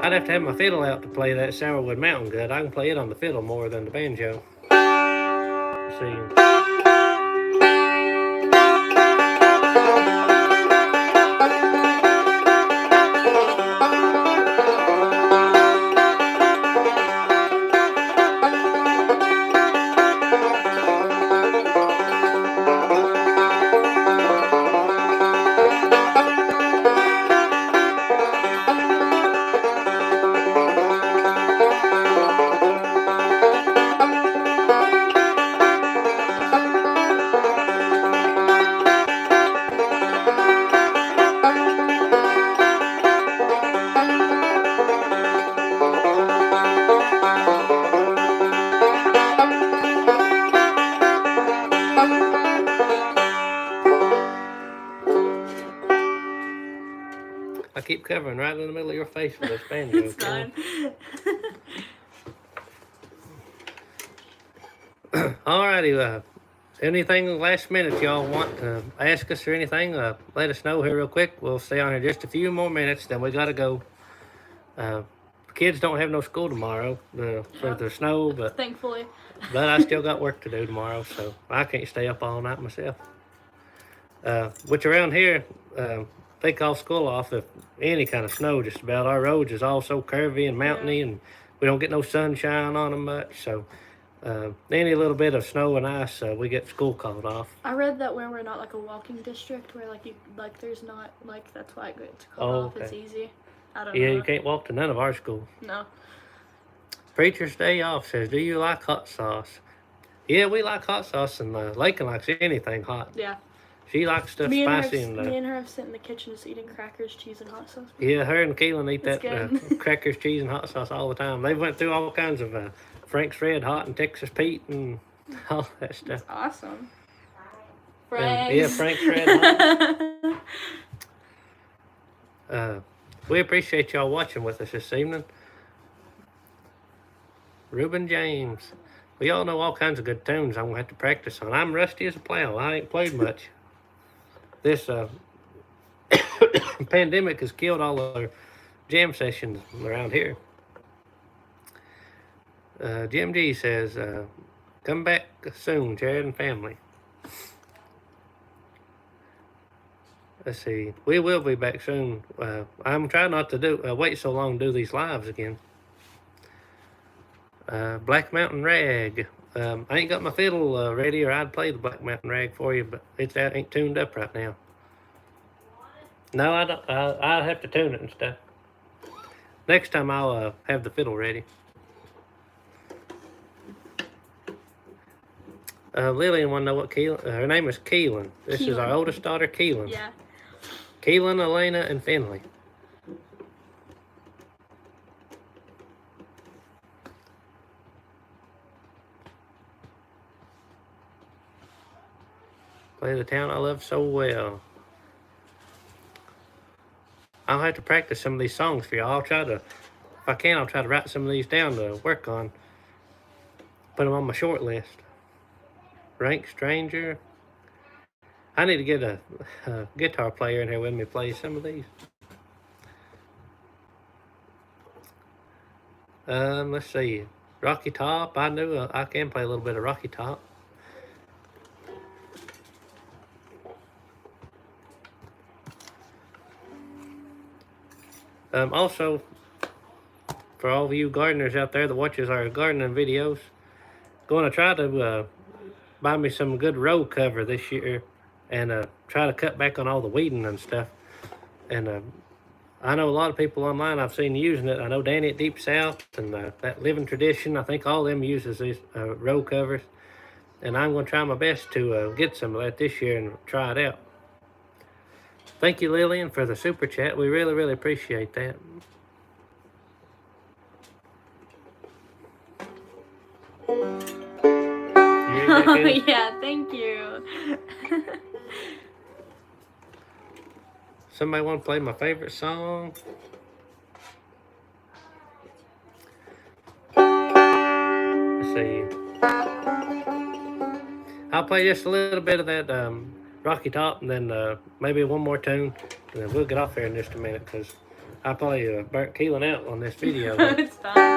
I'd have to have my fiddle out to play that Sourwood Mountain good. I can play it on the fiddle more than the banjo. Let's see. I keep covering right in the middle of your face with this banjo. It's fine. Alrighty, anything last minute y'all want to ask us or anything, let us know here real quick. We'll stay on here just a few more minutes, then we gotta go. Kids don't have no school tomorrow for the snow, but Thankfully. I still got work to do tomorrow, so I can't stay up all night myself. Which around here, they call school off if any kind of snow just about. Our roads is all so curvy and mountainy, and we don't get no sunshine on them much, so any little bit of snow and ice, we get school called off. I read that when we're not like a walking district, where there's not that's why it gets called off. It's easy. I don't know. Yeah, you can't walk to none of our schools. No. Preacher's Day Off says, do you like hot sauce? Yeah, we like hot sauce, and Lakin likes anything hot. Yeah. She likes stuff me spicy. Me and her have sit in the kitchen just eating crackers, cheese, and hot sauce. Yeah, her and Keelan eat It's that crackers, cheese, and hot sauce all the time. They went through all kinds of Frank's Red Hot and Texas Pete and all that stuff. That's awesome. Frank's. Yeah, Frank's Red Hot. We appreciate y'all watching with us this evening. Reuben James. We all know all kinds of good tunes I'm going to have to practice on. I'm rusty as a plow. I ain't played much. This pandemic has killed all our jam sessions around here. Jim G says, come back soon, Jared and family. Let's see. We will be back soon. I'm trying not to wait so long to do these lives again. Black Mountain Rag. I ain't got my fiddle ready, or I'd play the Black Mountain Rag for you, but that ain't tuned up right now. No, I don't. I'll have to tune it and stuff. Next time I'll have the fiddle ready. Lillian want to know what Keelan. Her name is Keelan. This is our oldest daughter, Keelan. Yeah. Keelan, Elena, and Finley. Play the town I love so well. I'll have to practice some of these songs for y'all. I'll try to, if I can, I'll try to write some of these down to work on. Put them on my short list. Rank Stranger. I need to get a guitar player in here with me play some of these. Let's see. Rocky Top. I knew I can play a little bit of Rocky Top. Also, for all of you gardeners out there that watches our gardening videos, going to try to buy me some good row cover this year, and try to cut back on all the weeding and stuff. And I know a lot of people online I've seen using it. I know Danny at Deep South and that Living Tradition. I think all of them uses these row covers. And I'm going to try my best to get some of that this year and try it out. Thank you, Lillian, for the super chat. We really, really appreciate that. Oh, yeah, thank you. Somebody want to play my favorite song? Let's see. I'll play just a little bit of that Rocky Top and then maybe one more tune. And then we'll get off here in just a minute because I probably burnt Keelan out on this video. It's fine.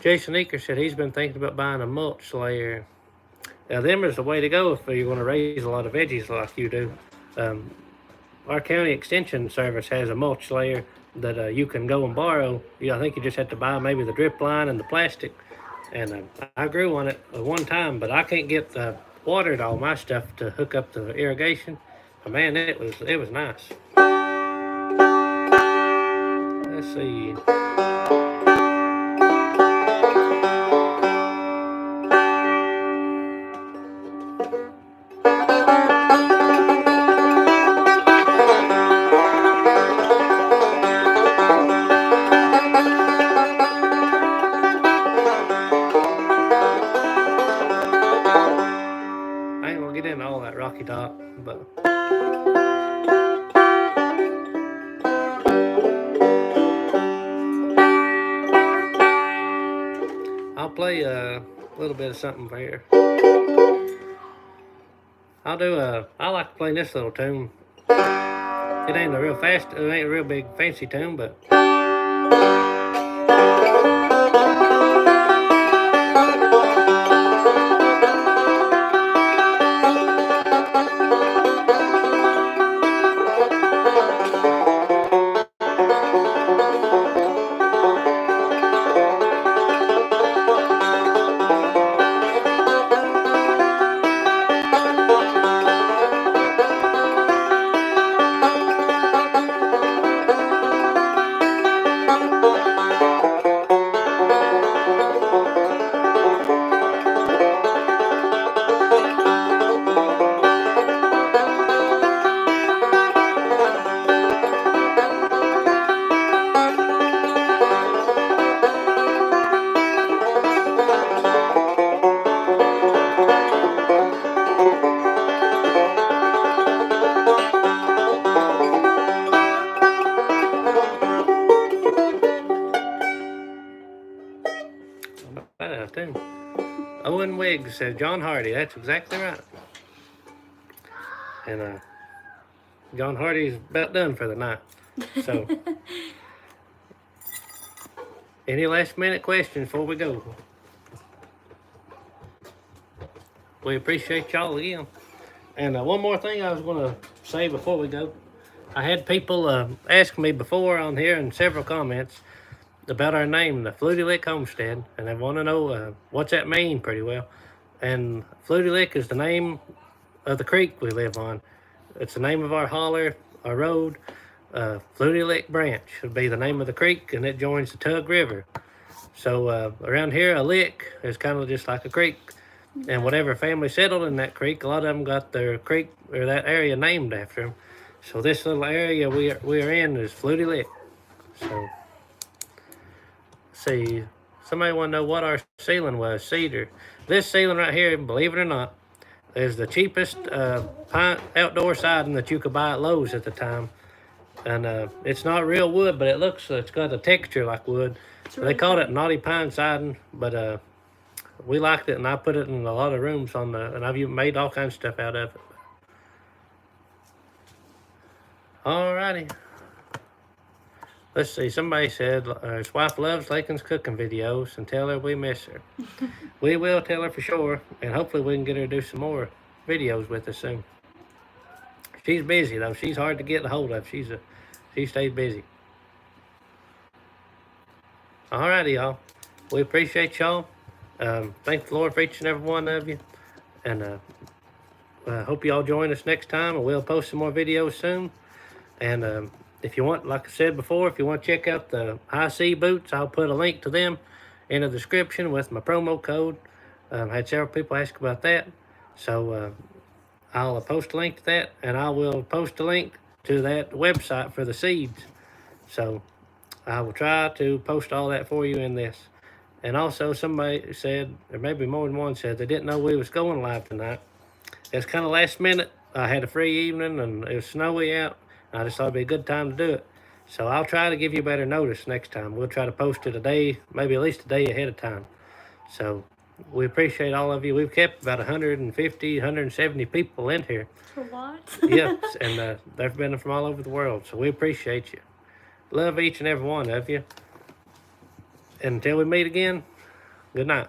Jason Eaker said he's been thinking about buying a mulch layer. Now, them is the way to go if you're going to raise a lot of veggies like you do. Our county extension service has a mulch layer that you can go and borrow. I think you just have to buy maybe the drip line and the plastic. And I grew on it one time, but I can't get water to all my stuff to hook up the irrigation. But man, it was nice. Let's see. Rocky Top, but I'll play a little bit of something for here. I like playing this little tune. It ain't a real big fancy tune, but Owen Wiggs said John Hardy. That's exactly right. And John Hardy's about done for the night. So, any last minute questions before we go? We appreciate y'all again. And one more thing I was going to say before we go. I had people ask me before on here in several comments about our name, the Fluty Lick Homestead, and they want to know what's that mean pretty well. And Fluty Lick is the name of the creek we live on. It's the name of our holler, our road. Fluty Lick Branch would be the name of the creek, and it joins the Tug River. So around here, a lick is kind of just like a creek. And whatever family settled in that creek, a lot of them got their creek or that area named after them. So this little area we are in is Fluty Lick. So, see, somebody want to know what our ceiling was. Cedar. This ceiling right here, believe it or not, is the cheapest pine outdoor siding that you could buy at Lowe's at the time. And it's not real wood, but it's got a texture like wood. Really they called it knotty pine siding, but we liked it, and I put it in a lot of rooms and I've even made all kinds of stuff out of it. Alrighty. Let's see, somebody said his wife loves Lakin's cooking videos and tell her we miss her. We will tell her for sure, and hopefully we can get her to do some more videos with us soon. She's busy though. She's hard to get a hold of. She stays busy. Alrighty, y'all. We appreciate y'all. Thank the Lord for each and every one of you. And hope y'all join us next time, and we'll post some more videos soon. And if you want, like I said before, if you want to check out the high C boots, I'll put a link to them in the description with my promo code. I had several people ask about that. So I'll post a link to that, and I will post a link to that website for the seeds. So I will try to post all that for you in this. And also somebody said, or maybe more than one said, they didn't know we was going live tonight. It's kind of last minute. I had a free evening and it was snowy out. I just thought it'd be a good time to do it. So I'll try to give you better notice next time. We'll try to post it a day, maybe at least a day ahead of time. So we appreciate all of you. We've kept about 150, 170 people in here. That's a lot. Yes, and they've been from all over the world. So we appreciate you. Love each and every one of you. And until we meet again, good night.